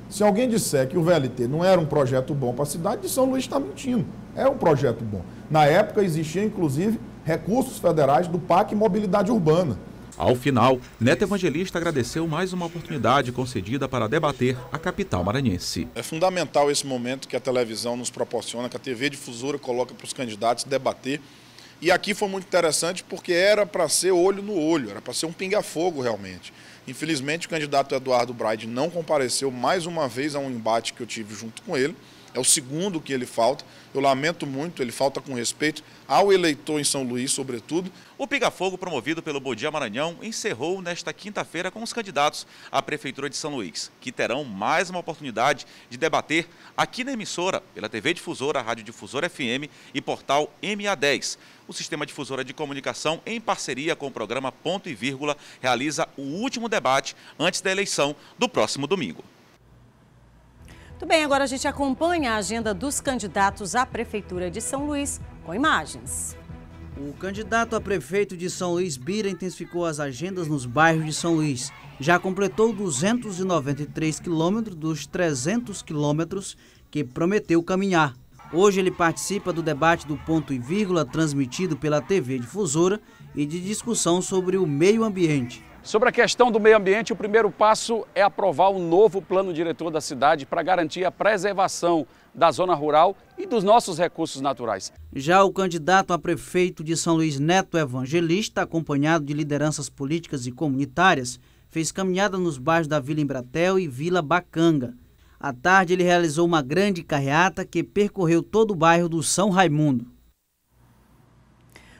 Se alguém disser que o VLT não era um projeto bom para a cidade de São Luís, está mentindo. É um projeto bom. Na época existia, inclusive, recursos federais do PAC Mobilidade Urbana. Ao final, Neto Evangelista agradeceu mais uma oportunidade concedida para debater a capital maranhense. É fundamental esse momento que a televisão nos proporciona, que a TV Difusora coloca para os candidatos debater E aqui foi muito interessante porque era para ser olho no olho, era para ser um pinga-fogo realmente. Infelizmente, o candidato Eduardo Braide não compareceu mais uma vez a um embate que eu tive junto com ele. É o segundo que ele falta. Eu lamento muito, ele falta com respeito ao eleitor em São Luís, sobretudo. O pinga-fogo promovido pelo Bom Dia Maranhão encerrou nesta quinta-feira com os candidatos à Prefeitura de São Luís, que terão mais uma oportunidade de debater aqui na emissora, pela TV Difusora, Rádio Difusora FM e portal MA10. O Sistema Difusora de Comunicação, em parceria com o programa Ponto e Vírgula, realiza o último debate antes da eleição do próximo domingo. Muito bem, agora a gente acompanha a agenda dos candidatos à Prefeitura de São Luís com imagens. O candidato a prefeito de São Luís, Bira, intensificou as agendas nos bairros de São Luís. Já completou 293 quilômetros dos 300 quilômetros que prometeu caminhar. Hoje ele participa do debate do Ponto e Vírgula, transmitido pela TV Difusora, e de discussão sobre o meio ambiente. Sobre a questão do meio ambiente, o primeiro passo é aprovar um novo plano diretor da cidade para garantir a preservação da zona rural e dos nossos recursos naturais. Já o candidato a prefeito de São Luís, Neto Evangelista, acompanhado de lideranças políticas e comunitárias, fez caminhada nos bairros da Vila Embratel e Vila Bacanga. À tarde, ele realizou uma grande carreata que percorreu todo o bairro do São Raimundo.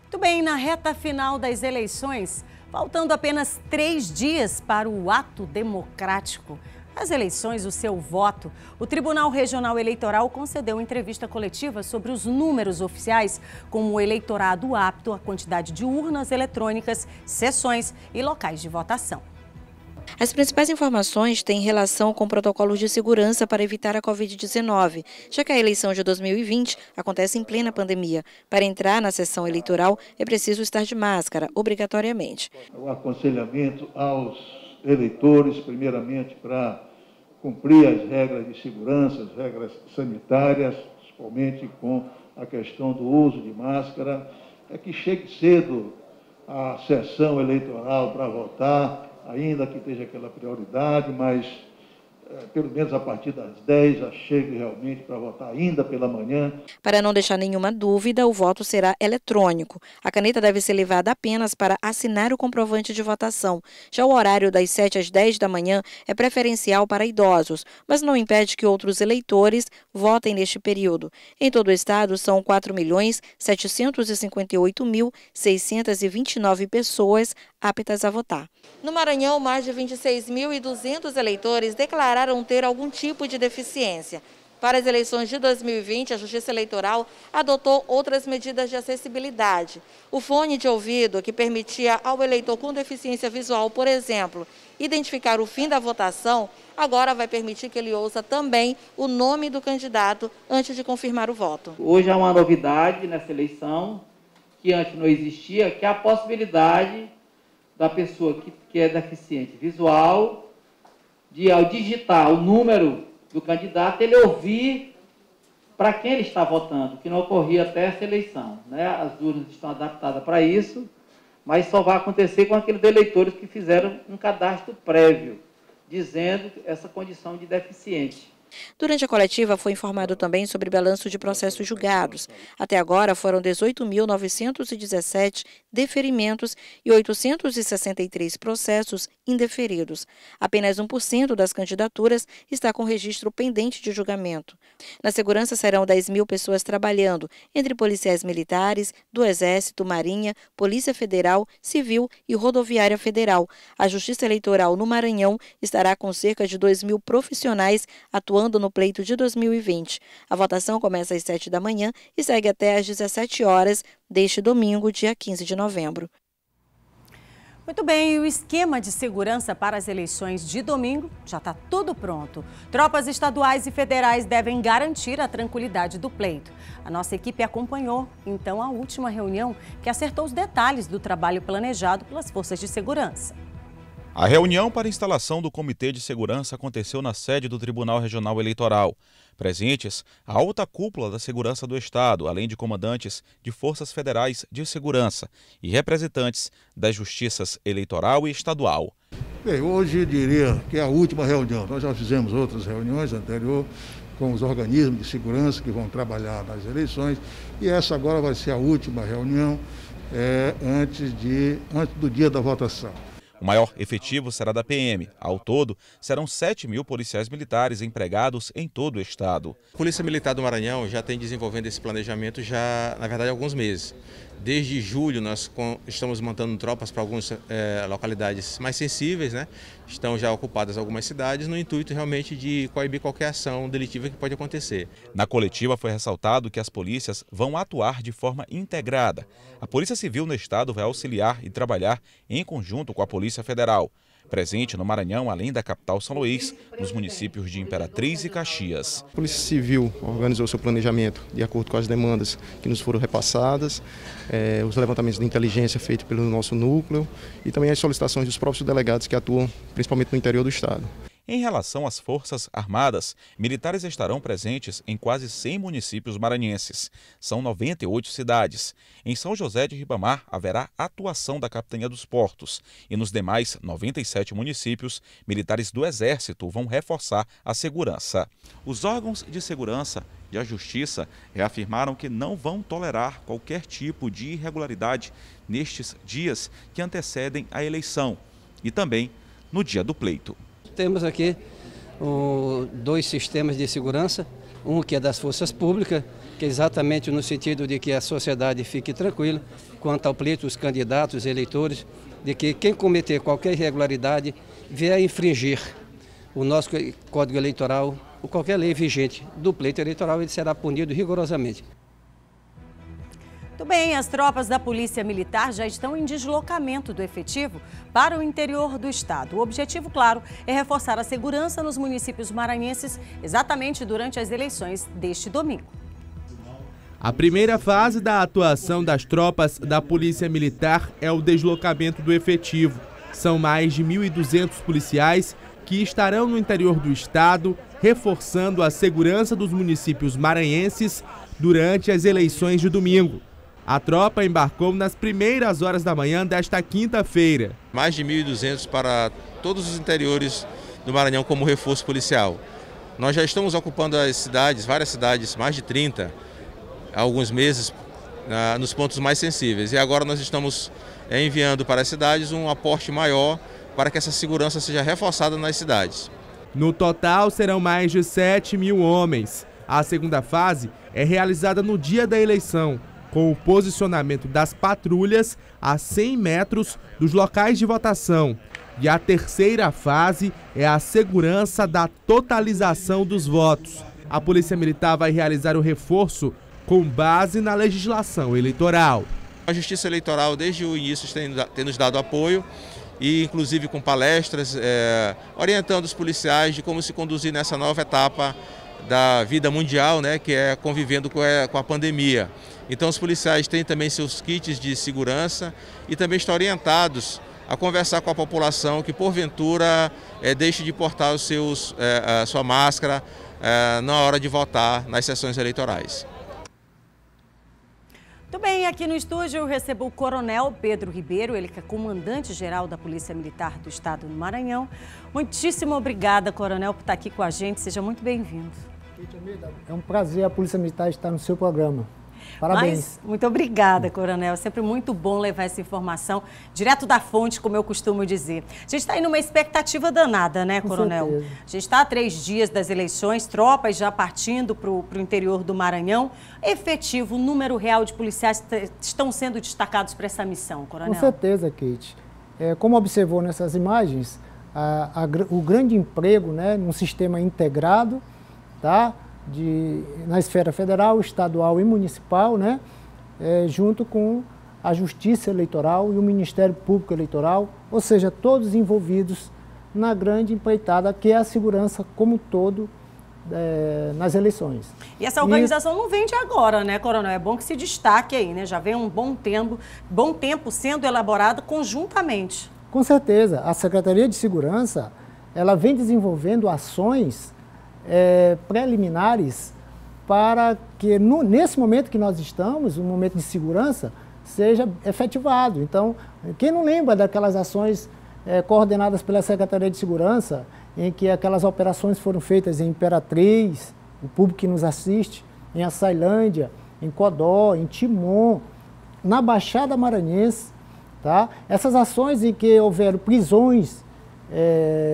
Muito bem, na reta final das eleições, faltando apenas 3 dias para o ato democrático. Nas eleições, o seu voto, o Tribunal Regional Eleitoral concedeu entrevista coletiva sobre os números oficiais, como o eleitorado apto, a quantidade de urnas eletrônicas, sessões e locais de votação. As principais informações têm relação com protocolos de segurança para evitar a Covid-19, já que a eleição de 2020 acontece em plena pandemia. Para entrar na sessão eleitoral, é preciso estar de máscara, obrigatoriamente. O aconselhamento aos eleitores, primeiramente, para cumprir as regras de segurança, as regras sanitárias, principalmente com a questão do uso de máscara, é que chegue cedo à sessão eleitoral para votar, ainda que esteja aquela prioridade, mas pelo menos a partir das 10 já chegue realmente para votar ainda pela manhã. Para não deixar nenhuma dúvida, o voto será eletrônico. A caneta deve ser levada apenas para assinar o comprovante de votação. Já o horário das 7 às 10 da manhã é preferencial para idosos, mas não impede que outros eleitores votem neste período. Em todo o estado, são 4.758.629 pessoas aptas a votar. No Maranhão, mais de 26.200 eleitores declararam ter algum tipo de deficiência. Para as eleições de 2020, a Justiça Eleitoral adotou outras medidas de acessibilidade. O fone de ouvido, que permitia ao eleitor com deficiência visual, por exemplo, identificar o fim da votação, agora vai permitir que ele ouça também o nome do candidato antes de confirmar o voto. Hoje há uma novidade nessa eleição, que antes não existia, que é a possibilidade da pessoa que é deficiente visual, de ao digitar o número do candidato, ele ouvir para quem ele está votando, que não ocorria até essa eleição, né? As urnas estão adaptadas para isso, mas só vai acontecer com aqueles eleitores que fizeram um cadastro prévio, dizendo essa condição de deficiente. Durante a coletiva foi informado também sobre balanço de processos julgados. Até agora foram 18.917 deferimentos e 863 processos indeferidos. Apenas 1% das candidaturas está com registro pendente de julgamento. Na segurança serão 10.000 pessoas trabalhando, entre policiais militares, do Exército, Marinha, Polícia Federal, Civil e Rodoviária Federal. A Justiça Eleitoral no Maranhão estará com cerca de 2.000 profissionais atuando no pleito de 2020. A votação começa às 7 da manhã e segue até às 17 horas deste domingo, dia 15 de novembro. Muito bem, e o esquema de segurança para as eleições de domingo já está tudo pronto. Tropas estaduais e federais devem garantir a tranquilidade do pleito. A nossa equipe acompanhou, então, a última reunião que acertou os detalhes do trabalho planejado pelas forças de segurança. A reunião para a instalação do Comitê de Segurança aconteceu na sede do Tribunal Regional Eleitoral. Presentes, a alta cúpula da segurança do Estado, além de comandantes de forças federais de segurança e representantes das justiças eleitoral e estadual. Bem, hoje eu diria que é a última reunião. Nós já fizemos outras reuniões anteriores com os organismos de segurança que vão trabalhar nas eleições, e essa agora vai ser a última reunião antes do dia da votação. O maior efetivo será da PM. Ao todo, serão 7.000 policiais militares empregados em todo o estado. A Polícia Militar do Maranhão já tem desenvolvendo esse planejamento na verdade, há alguns meses. Desde julho nós estamos montando tropas para algumas localidades mais sensíveis, né? Estão já ocupadas algumas cidades no intuito realmente de coibir qualquer ação delitiva que pode acontecer. Na coletiva foi ressaltado que as polícias vão atuar de forma integrada. A Polícia Civil no estado vai auxiliar e trabalhar em conjunto com a Polícia Federal. Presente no Maranhão, além da capital São Luís, nos municípios de Imperatriz e Caxias. A Polícia Civil organizou seu planejamento de acordo com as demandas que nos foram repassadas, os levantamentos de inteligência feitos pelo nosso núcleo e também as solicitações dos próprios delegados que atuam principalmente no interior do estado. Em relação às Forças Armadas, militares estarão presentes em quase 100 municípios maranhenses. São 98 cidades. Em São José de Ribamar haverá atuação da Capitania dos Portos. E nos demais 97 municípios, militares do Exército vão reforçar a segurança. Os órgãos de segurança e a Justiça reafirmaram que não vão tolerar qualquer tipo de irregularidade nestes dias que antecedem a eleição e também no dia do pleito. Temos aqui dois sistemas de segurança, um que é das forças públicas, que é exatamente no sentido de que a sociedade fique tranquila quanto ao pleito, os candidatos, eleitores, de que quem cometer qualquer irregularidade vier a infringir o nosso Código Eleitoral ou qualquer lei vigente do pleito eleitoral, ele será punido rigorosamente. Muito bem, as tropas da Polícia Militar já estão em deslocamento do efetivo para o interior do estado. O objetivo, claro, é reforçar a segurança nos municípios maranhenses exatamente durante as eleições deste domingo. A primeira fase da atuação das tropas da Polícia Militar é o deslocamento do efetivo. São mais de 1.200 policiais que estarão no interior do estado, reforçando a segurança dos municípios maranhenses durante as eleições de domingo. A tropa embarcou nas primeiras horas da manhã desta quinta-feira. Mais de 1.200 para todos os interiores do Maranhão como reforço policial. Nós já estamos ocupando as cidades, várias cidades, mais de 30, há alguns meses, nos pontos mais sensíveis. E agora nós estamos enviando para as cidades um aporte maior para que essa segurança seja reforçada nas cidades. No total, serão mais de 7.000 homens. A segunda fase é realizada no dia da eleição, com o posicionamento das patrulhas a 100 metros dos locais de votação. E a terceira fase é a segurança da totalização dos votos. A Polícia Militar vai realizar o reforço com base na legislação eleitoral. A Justiça Eleitoral, desde o início, tem nos dado apoio, e inclusive com palestras, orientando os policiais de como se conduzir nessa nova etapa da vida mundial, né, que é convivendo com a pandemia. Então os policiais têm também seus kits de segurança e também estão orientados a conversar com a população que porventura deixe de portar a sua máscara na hora de votar nas sessões eleitorais. Muito bem, aqui no estúdio eu recebo o Coronel Pedro Ribeiro, ele que é comandante-geral da Polícia Militar do Estado do Maranhão. Muitíssimo obrigada, Coronel, por estar aqui com a gente. Seja muito bem-vindo. É um prazer a Polícia Militar estar no seu programa. Parabéns. Muito obrigada, Coronel. É sempre muito bom levar essa informação direto da fonte, como eu costumo dizer. A gente está aí numa expectativa danada, né, Coronel? Com certeza. A gente está a 3 dias das eleições, tropas já partindo para o interior do Maranhão. Efetivo, o número real de policiais estão sendo destacados para essa missão, Coronel? Com certeza, Kate. Como observou nessas imagens, o grande emprego, né, num sistema integrado, tá? Na esfera federal, estadual e municipal, né, junto com a Justiça Eleitoral e o Ministério Público Eleitoral, ou seja, todos envolvidos na grande empreitada que é a segurança como um todo nas eleições. E essa organização não vem de agora, né, Coronel? É bom que se destaque aí, né? Já vem um bom tempo sendo elaborado conjuntamente. Com certeza. A Secretaria de Segurança, ela vem desenvolvendo ações preliminares para que, nesse momento que nós estamos, um momento de segurança, seja efetivado. Então, quem não lembra daquelas ações coordenadas pela Secretaria de Segurança, em que aquelas operações foram feitas em Imperatriz, o público que nos assiste, em Açailândia, em Codó, em Timon, na Baixada Maranhense, tá? Essas ações em que houveram prisões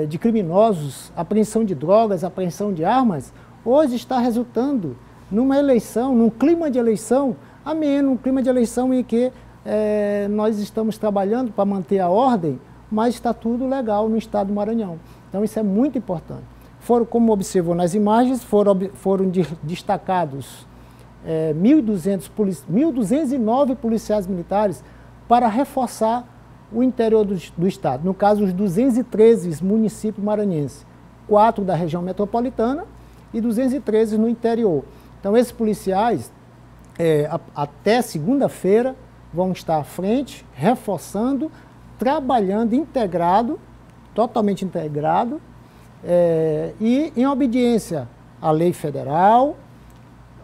de criminosos, apreensão de drogas, apreensão de armas, hoje está resultando numa eleição, num clima de eleição ameno, um clima de eleição em que nós estamos trabalhando para manter a ordem, mas está tudo legal no estado do Maranhão. Então isso é muito importante. Como observou nas imagens, foram destacados 1.209 policiais militares para reforçar o interior do estado. No caso, os 213 municípios maranhenses, 4 da região metropolitana e 213 no interior. Então, esses policiais, até segunda-feira, vão estar à frente, reforçando, trabalhando integrado, totalmente integrado, e em obediência à lei federal,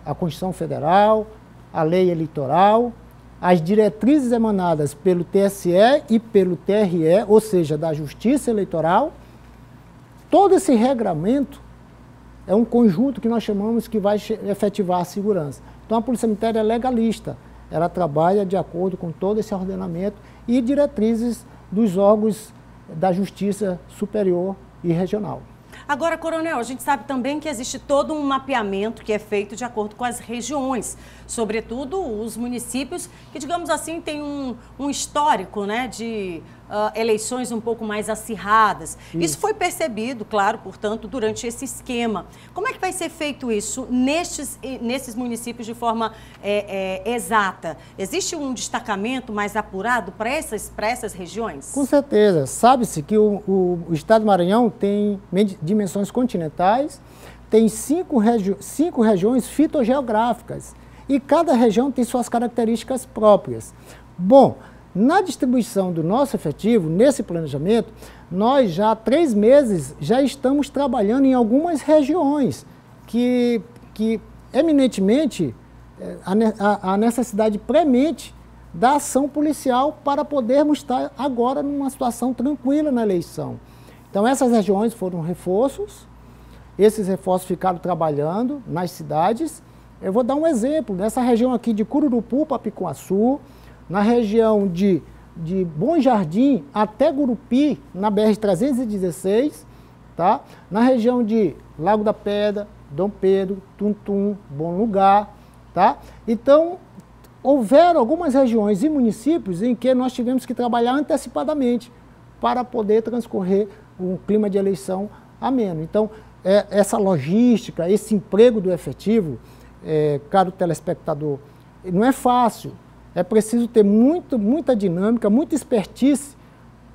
à Constituição Federal, à lei eleitoral, as diretrizes emanadas pelo TSE e pelo TRE, ou seja, da Justiça Eleitoral. Todo esse regramento é um conjunto que nós chamamos que vai efetivar a segurança. Então, a Polícia Militar é legalista, ela trabalha de acordo com todo esse ordenamento e diretrizes dos órgãos da Justiça Superior e Regional. Agora, Coronel, a gente sabe também que existe todo um mapeamento que é feito de acordo com as regiões, sobretudo os municípios que, digamos assim, têm um histórico, né, de eleições um pouco mais acirradas. Isso foi percebido, claro, portanto, durante esse esquema. Como é que vai ser feito isso nesses municípios de forma exata? Existe um destacamento mais apurado para essas regiões? Com certeza. Sabe-se que o estado do Maranhão tem dimensões continentais, tem cinco regiões fitogeográficas e cada região tem suas características próprias. Bom, na distribuição do nosso efetivo, nesse planejamento, nós já há 3 meses já estamos trabalhando em algumas regiões que eminentemente, a necessidade premente da ação policial para podermos estar agora numa situação tranquila na eleição. Então, essas regiões foram reforços, esses reforços ficaram trabalhando nas cidades. Eu vou dar um exemplo, nessa região aqui de Cururupu para Picuaçu, na região de Bom Jardim até Gurupi, na BR-316, tá? Na região de Lago da Pedra, Dom Pedro, Tuntum, Bom Lugar, tá? Então, houveram algumas regiões e municípios em que nós tivemos que trabalhar antecipadamente para poder transcorrer um clima de eleição ameno. Então, essa logística, esse emprego do efetivo, caro telespectador, não é fácil. É preciso ter muita dinâmica, muita expertise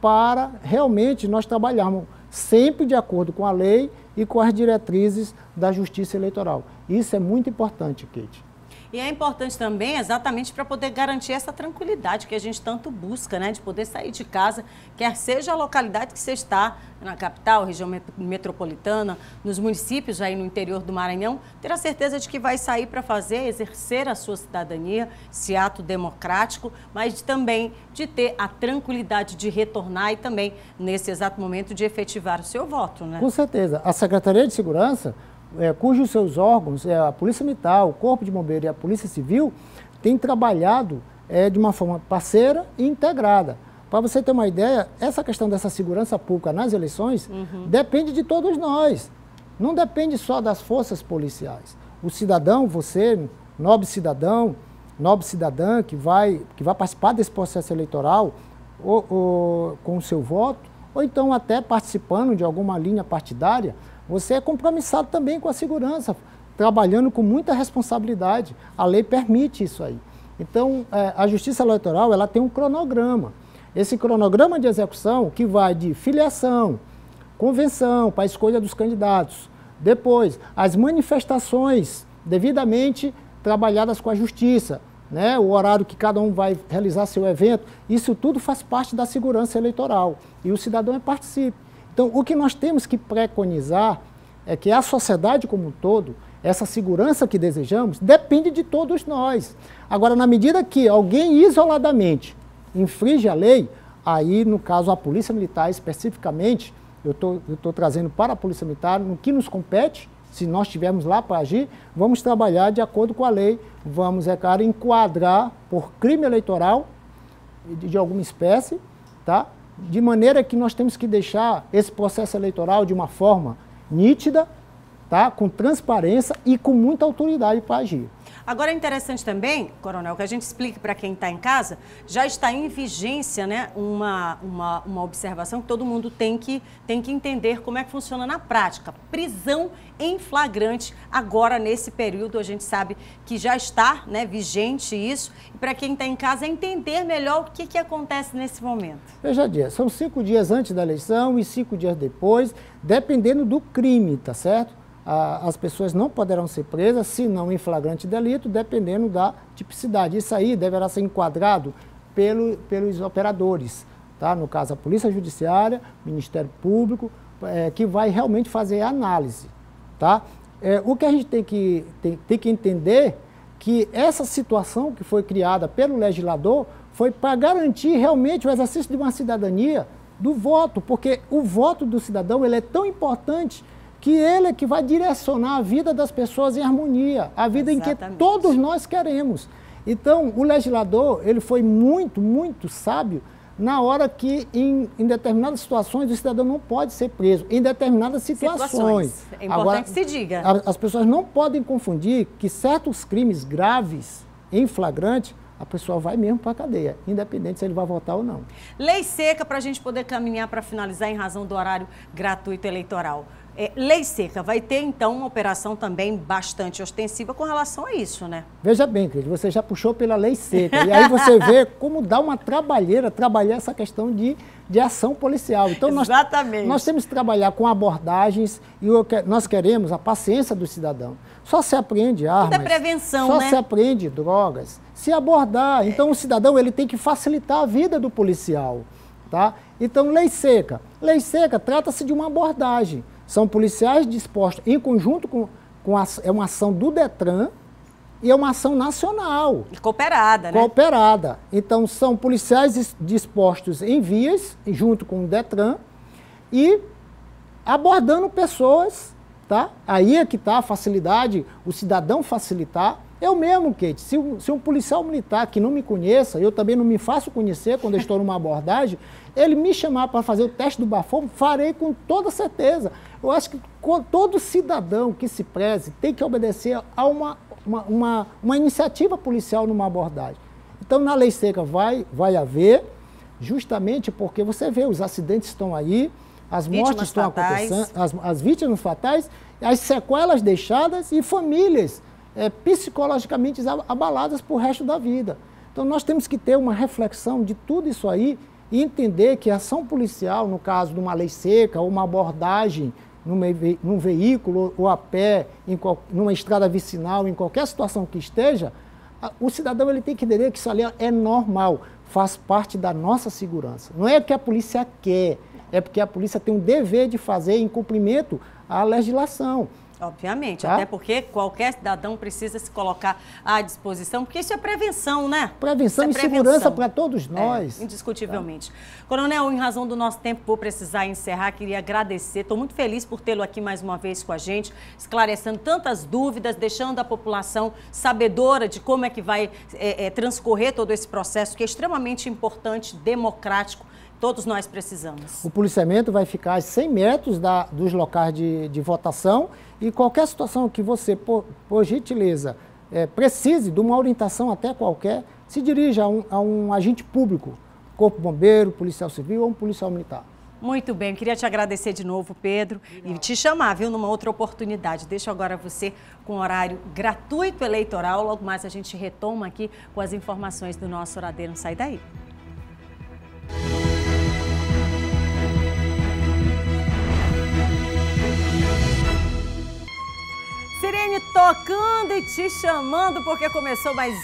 para realmente nós trabalharmos sempre de acordo com a lei e com as diretrizes da Justiça Eleitoral. Isso é muito importante, Kate. E é importante também exatamente para poder garantir essa tranquilidade que a gente tanto busca, né? De poder sair de casa, quer seja a localidade que você está, na capital, região metropolitana, nos municípios aí no interior do Maranhão, ter a certeza de que vai sair para exercer a sua cidadania, esse ato democrático, mas também de ter a tranquilidade de retornar e também, nesse exato momento, de efetivar o seu voto, né? Com certeza. A Secretaria de Segurança, cujos seus órgãos, a Polícia Militar, o Corpo de Bombeiro e a Polícia Civil, têm trabalhado de uma forma parceira e integrada. Para você ter uma ideia, essa questão dessa segurança pública nas eleições depende de todos nós. Não depende só das forças policiais. O cidadão, você, nobre cidadão, nobre cidadã que vai participar desse processo eleitoral ou com o seu voto, ou então até participando de alguma linha partidária, você é compromissado também com a segurança, trabalhando com muita responsabilidade. A lei permite isso aí. Então, a Justiça Eleitoral ela tem um cronograma. Esse cronograma de execução que vai de filiação, convenção para a escolha dos candidatos, depois as manifestações devidamente trabalhadas com a Justiça, né? O horário que cada um vai realizar seu evento, isso tudo faz parte da segurança eleitoral e o cidadão participa. Então, o que nós temos que preconizar é que a sociedade como um todo, essa segurança que desejamos, depende de todos nós. Agora, na medida que alguém isoladamente infringe a lei, aí, no caso, a Polícia Militar especificamente, eu estou trazendo para a Polícia Militar, no que nos compete, Se nós estivermos lá para agir, vamos trabalhar de acordo com a lei, vamos, é claro, enquadrar por crime eleitoral de alguma espécie, tá? De maneira que nós temos que deixar esse processo eleitoral de uma forma nítida, tá? Com transparência e com muita autoridade para agir. Agora é interessante também, Coronel, que a gente explique para quem está em casa, já está em vigência, né, uma observação que todo mundo tem que entender como é que funciona na prática. Prisão em flagrante, agora nesse período a gente sabe que já está, né, vigente isso, e para quem está em casa entender melhor o que acontece nesse momento. Veja, dia, são 5 dias antes da eleição e 5 dias depois, dependendo do crime, tá certo? As pessoas não poderão ser presas, se não em flagrante delito, dependendo da tipicidade. Isso aí deverá ser enquadrado pelos operadores, tá? No caso, a Polícia Judiciária, Ministério Público, que vai realmente fazer a análise, tá? O que a gente tem que entender que essa situação que foi criada pelo legislador foi para garantir realmente o exercício de uma cidadania do voto, porque o voto do cidadão ele é tão importante que ele é que vai direcionar a vida das pessoas em harmonia, a vida em que todos nós queremos. Então, o legislador, ele foi muito, muito sábio na hora que, em determinadas situações, o cidadão não pode ser preso, em determinadas situações. É importante que se diga. As pessoas não podem confundir que certos crimes graves, em flagrante, a pessoa vai mesmo para a cadeia, independente se ele vai votar ou não. Lei seca para a gente poder caminhar para finalizar em razão do horário gratuito eleitoral. Lei seca, vai ter então uma operação também bastante ostensiva com relação a isso, né? Veja bem, querido, você já puxou pela lei seca, e aí você vê como dá uma trabalheira trabalhar essa questão de ação policial. Então nós temos que trabalhar com abordagens e nós queremos a paciência do cidadão. Só se apreende armas, tudo é prevenção, só né? se apreende drogas, se abordar. Então o cidadão ele tem que facilitar a vida do policial, tá? Então lei seca trata-se de uma abordagem. São policiais dispostos em conjunto é uma ação do Detran e é uma ação nacional. E cooperada, né? Cooperada. Então, são policiais dispostos em vias, junto com o Detran, e abordando pessoas, tá? Aí é que está a facilidade, o cidadão facilitar. Eu mesmo, Kate, se um policial militar que não me conheça, eu também não me faço conhecer quando eu estou numa abordagem, ele me chamar para fazer o teste do bafômetro, farei com toda certeza. Eu acho que todo cidadão que se preze tem que obedecer a uma iniciativa policial numa abordagem. Então, na lei seca vai haver, justamente porque você vê, os acidentes estão aí, as mortes estão acontecendo, as vítimas fatais, as sequelas deixadas e famílias psicologicamente abaladas por resto da vida. Então, nós temos que ter uma reflexão de tudo isso aí e entender que a ação policial, no caso de uma lei seca ou uma abordagem num veículo ou a pé, numa estrada vicinal, em qualquer situação que esteja, o cidadão ele tem que entender que isso ali é normal, faz parte da nossa segurança. Não é porque a polícia quer, é porque a polícia tem um dever de fazer em cumprimento à legislação. Obviamente, tá? Até porque qualquer cidadão precisa se colocar à disposição, porque isso é prevenção, né? Prevenção e segurança para todos nós. Indiscutivelmente. Tá? Coronel, em razão do nosso tempo, vou precisar encerrar, queria agradecer, estou muito feliz por tê-lo aqui mais uma vez com a gente, esclarecendo tantas dúvidas, deixando a população sabedora de como é que vai transcorrer todo esse processo, que é extremamente importante, democrático. Todos nós precisamos. O policiamento vai ficar a 100 metros dos locais de votação e qualquer situação que você, por gentileza, precise de uma orientação até qualquer, se dirija a um agente público, corpo bombeiro, policial civil ou um policial militar. Muito bem, queria te agradecer de novo, Pedro, e te chamar, viu, numa outra oportunidade. Deixo agora você com horário gratuito eleitoral, logo mais a gente retoma aqui com as informações do nosso Oradeiro. Não sai daí. Sirene tocando e te chamando, porque começou, mas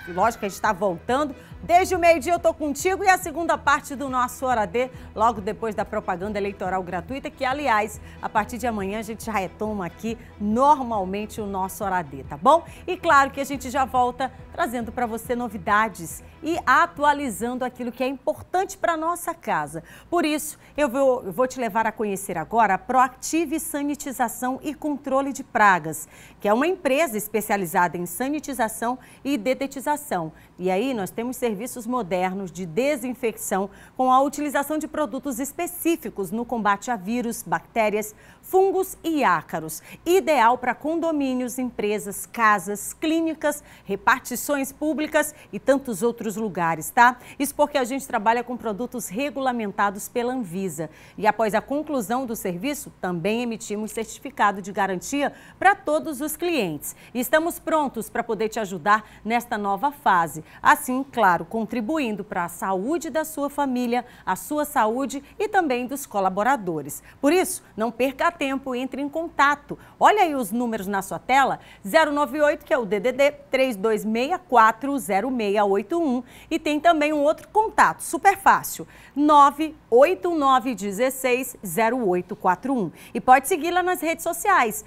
lógico que a gente está voltando. Desde o meio-dia eu tô contigo e a segunda parte do nosso Hora D, logo depois da propaganda eleitoral gratuita, que, aliás, a partir de amanhã a gente já retoma aqui normalmente o nosso Hora D, tá bom? E claro que a gente já volta trazendo para você novidades e atualizando aquilo que é importante para a nossa casa. Por isso, eu vou te levar a conhecer agora a Proactive Sanitização e Controle de Pragas, que é uma empresa especializada em sanitização e dedetização. E aí nós temos serviços modernos de desinfecção com a utilização de produtos específicos no combate a vírus, bactérias, fungos e ácaros. Ideal para condomínios, empresas, casas, clínicas, repartições públicas e tantos outros lugares, tá? Isso porque a gente trabalha com produtos regulamentados pela Anvisa. E após a conclusão do serviço, também emitimos certificado de garantia para todos os clientes. E estamos prontos para poder te ajudar nesta nova fase. Assim, claro, contribuindo para a saúde da sua família, a sua saúde e também dos colaboradores. Por isso, não perca tempo, entre em contato. Olha aí os números na sua tela, 098, que é o DDD 32640681, e tem também um outro contato, super fácil, 989160841. E pode seguir lá nas redes sociais,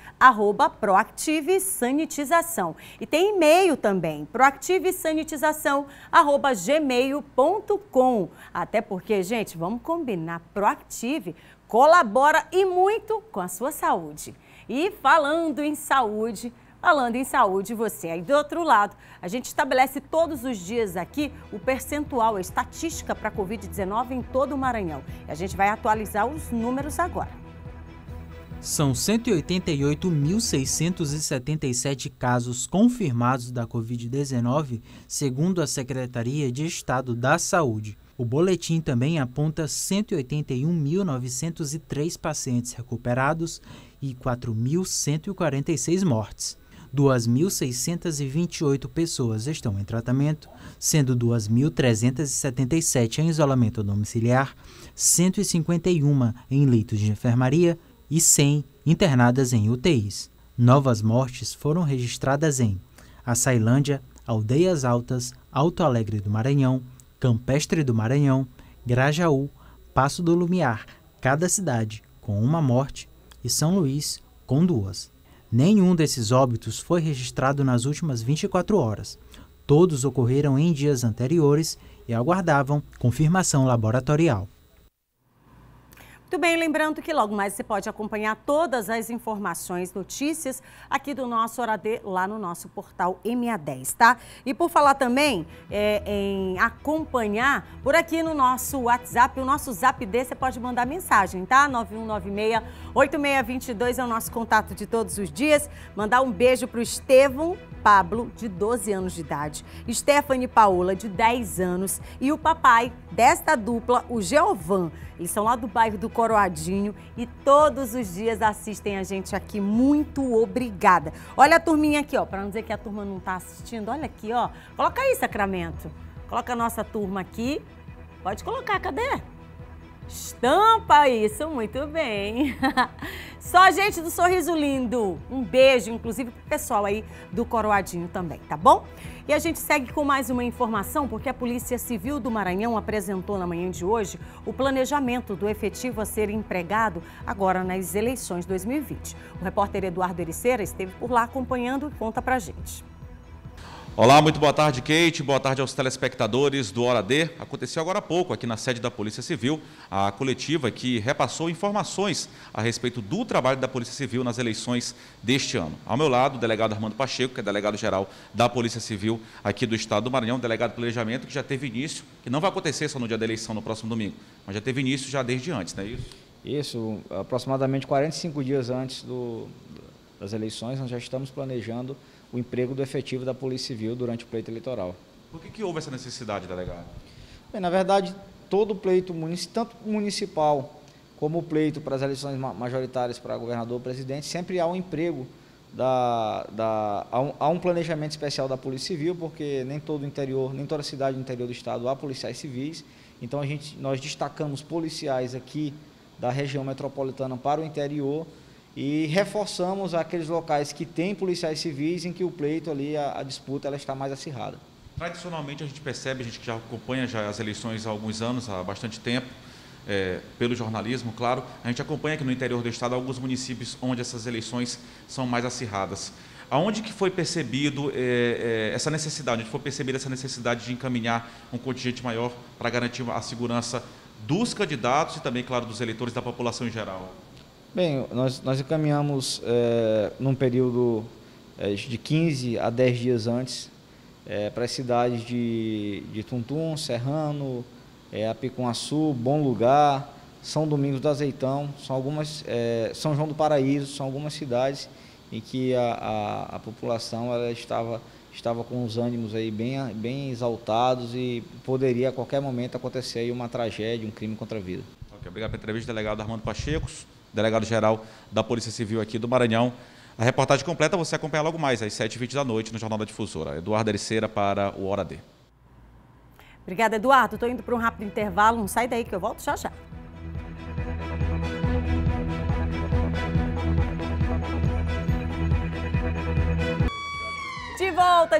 @Proactive Sanitização. E tem e-mail também, proactivesanitização@gmail.com. Até porque, gente, vamos combinar, Proactive colabora e muito com a sua saúde. E falando em saúde, você aí do outro lado, a gente estabelece todos os dias aqui o percentual, a estatística para a Covid-19 em todo o Maranhão. E a gente vai atualizar os números agora. São 188.677 casos confirmados da Covid-19, segundo a Secretaria de Estado da Saúde. O boletim também aponta 181.903 pacientes recuperados e 4.146 mortes. 2.628 pessoas estão em tratamento, sendo 2.377 em isolamento domiciliar, 151 em leitos de enfermaria e 100 internadas em UTIs. Novas mortes foram registradas em Açailândia, Aldeias Altas, Alto Alegre do Maranhão, Campestre do Maranhão, Grajaú, Passo do Lumiar, cada cidade com uma morte, e São Luís com 2. Nenhum desses óbitos foi registrado nas últimas 24 horas. Todos ocorreram em dias anteriores e aguardavam confirmação laboratorial. Muito bem, lembrando que logo mais você pode acompanhar todas as informações, notícias aqui do nosso Hora D lá no nosso portal MA10, tá? E por falar também em acompanhar, por aqui no nosso WhatsApp, o nosso Zap D, você pode mandar mensagem, tá? 9196-8622 é o nosso contato de todos os dias. Mandar um beijo para o Estevão Pablo, de 12 anos de idade, Stephanie Paola, de 10 anos, e o papai desta dupla, o Geovan. Eles são lá do bairro do Coroadinho e todos os dias assistem a gente aqui. Muito obrigada. Olha a turminha aqui, ó, para não dizer que a turma não está assistindo. Olha aqui, ó. Coloca aí, Sacramento. Coloca a nossa turma aqui. Pode colocar, cadê? Estampa isso, muito bem. Só gente do Sorriso Lindo. Um beijo, inclusive, pro pessoal aí do Coroadinho também, tá bom? E a gente segue com mais uma informação, porque a Polícia Civil do Maranhão apresentou na manhã de hoje o planejamento do efetivo a ser empregado agora nas eleições 2020. O repórter Eduardo Ericeira esteve por lá acompanhando e conta pra gente. Olá, muito boa tarde, Kate. Boa tarde aos telespectadores do Hora D. Aconteceu agora há pouco, aqui na sede da Polícia Civil, a coletiva que repassou informações a respeito do trabalho da Polícia Civil nas eleições deste ano. Ao meu lado, o delegado Armando Pacheco, que é delegado-geral da Polícia Civil aqui do Estado do Maranhão, delegado de planejamento, que já teve início, que não vai acontecer só no dia da eleição, no próximo domingo, mas já teve início já desde antes, não é isso? Isso, aproximadamente 45 dias antes das eleições, nós já estamos planejando o emprego do efetivo da Polícia Civil durante o pleito eleitoral. Por que houve essa necessidade, delegado? Bem, na verdade, todo o pleito, tanto municipal como o pleito para as eleições majoritárias para governador ou presidente, sempre há um emprego, há um planejamento especial da Polícia Civil, porque nem todo o interior, nem toda a cidade do interior do estado há policiais civis. Então nós destacamos policiais aqui da região metropolitana para o interior e reforçamos aqueles locais que têm policiais civis, em que o pleito ali, a disputa, ela está mais acirrada. Tradicionalmente a gente percebe, a gente que já acompanha já as eleições há alguns anos, há bastante tempo, pelo jornalismo, claro, a gente acompanha aqui no interior do estado alguns municípios onde essas eleições são mais acirradas. Aonde que foi percebido essa necessidade, onde foi percebida essa necessidade de encaminhar um contingente maior para garantir a segurança dos candidatos e também, claro, dos eleitores, da população em geral? Bem, nós encaminhamos num período de 15 a 10 dias antes para as cidades de Tuntum, Serrano, Apicum-Açu, Bom Lugar, São Domingos do Azeitão, São João do Paraíso, são algumas cidades em que a população ela estava com os ânimos aí bem exaltados e poderia a qualquer momento acontecer aí uma tragédia, um crime contra a vida. Okay, obrigado pela entrevista, delegado Armando Pacheco, delegado-geral da Polícia Civil aqui do Maranhão. A reportagem completa você acompanha logo mais, às 7h20 da noite, no Jornal da Difusora. Eduardo Ericeira para o Hora D. Obrigada, Eduardo. Estou indo para um rápido intervalo. Não sai daí que eu volto já já.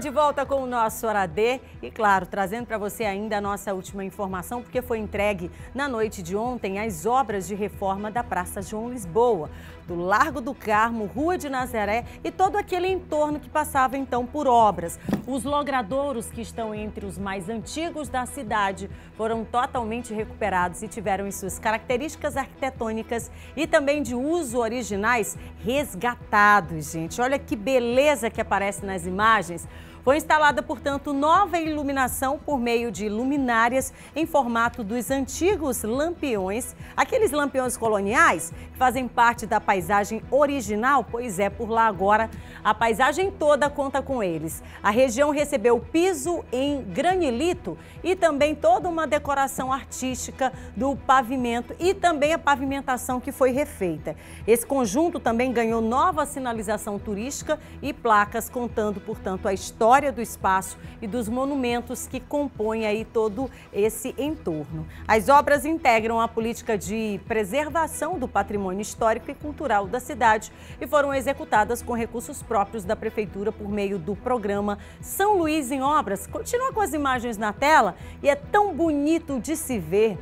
De volta com o nosso Hora D e, claro, trazendo para você ainda a nossa última informação, porque foi entregue na noite de ontem as obras de reforma da Praça João Lisboa, do Largo do Carmo, Rua de Nazaré e todo aquele entorno que passava então por obras. Os logradouros, que estão entre os mais antigos da cidade, foram totalmente recuperados e tiveram em suas características arquitetônicas e também de uso originais resgatados, gente. Olha que beleza que aparece nas imagens. Foi instalada, portanto, nova iluminação por meio de luminárias em formato dos antigos lampiões, aqueles lampiões coloniais que fazem parte da paisagem original, pois é, por lá agora a paisagem toda conta com eles. A região recebeu piso em granilito e também toda uma decoração artística do pavimento e também a pavimentação que foi refeita. Esse conjunto também ganhou nova sinalização turística e placas contando, portanto, a história do espaço e dos monumentos que compõem aí todo esse entorno. As obras integram a política de preservação do patrimônio histórico e cultural da cidade e foram executadas com recursos próprios da Prefeitura por meio do programa São Luís em Obras. Continua com as imagens na tela e é tão bonito de se ver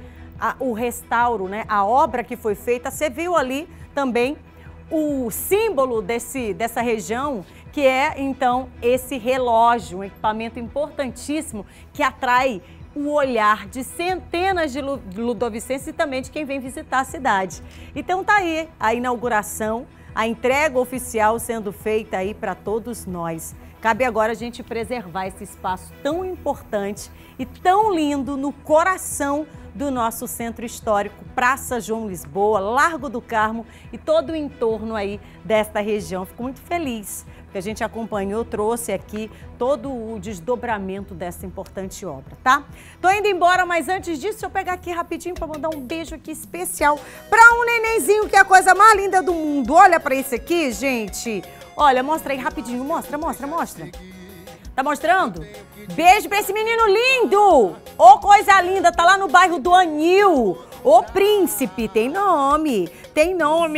o restauro, né? A obra que foi feita. Você viu ali também o símbolo dessa região, que é, então, esse relógio, um equipamento importantíssimo que atrai o olhar de centenas de ludovicenses e também de quem vem visitar a cidade. Então tá aí a inauguração, a entrega oficial sendo feita aí para todos nós. Cabe agora a gente preservar esse espaço tão importante e tão lindo no coração do nosso centro histórico, Praça João Lisboa, Largo do Carmo e todo o entorno aí desta região. Fico muito feliz que a gente acompanhou, trouxe aqui todo o desdobramento dessa importante obra, tá? Tô indo embora, mas antes disso, deixa eu pegar aqui rapidinho para mandar um beijo aqui especial para um nenenzinho que é a coisa mais linda do mundo. Olha para esse aqui, gente. Olha, mostra aí rapidinho, mostra. Tá mostrando? Beijo pra esse menino lindo! Ô, coisa linda, tá lá no bairro do Anil. Ô, príncipe, tem nome,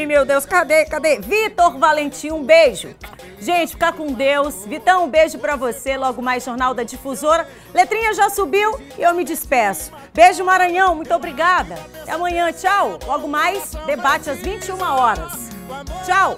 meu Deus, cadê? Vitor Valentim, um beijo. Gente, fica com Deus. Vitão, um beijo pra você, logo mais Jornal da Difusora. Letrinha já subiu e eu me despeço. Beijo, Maranhão, muito obrigada. Até amanhã, tchau. Logo mais, debate às 21 horas. Tchau.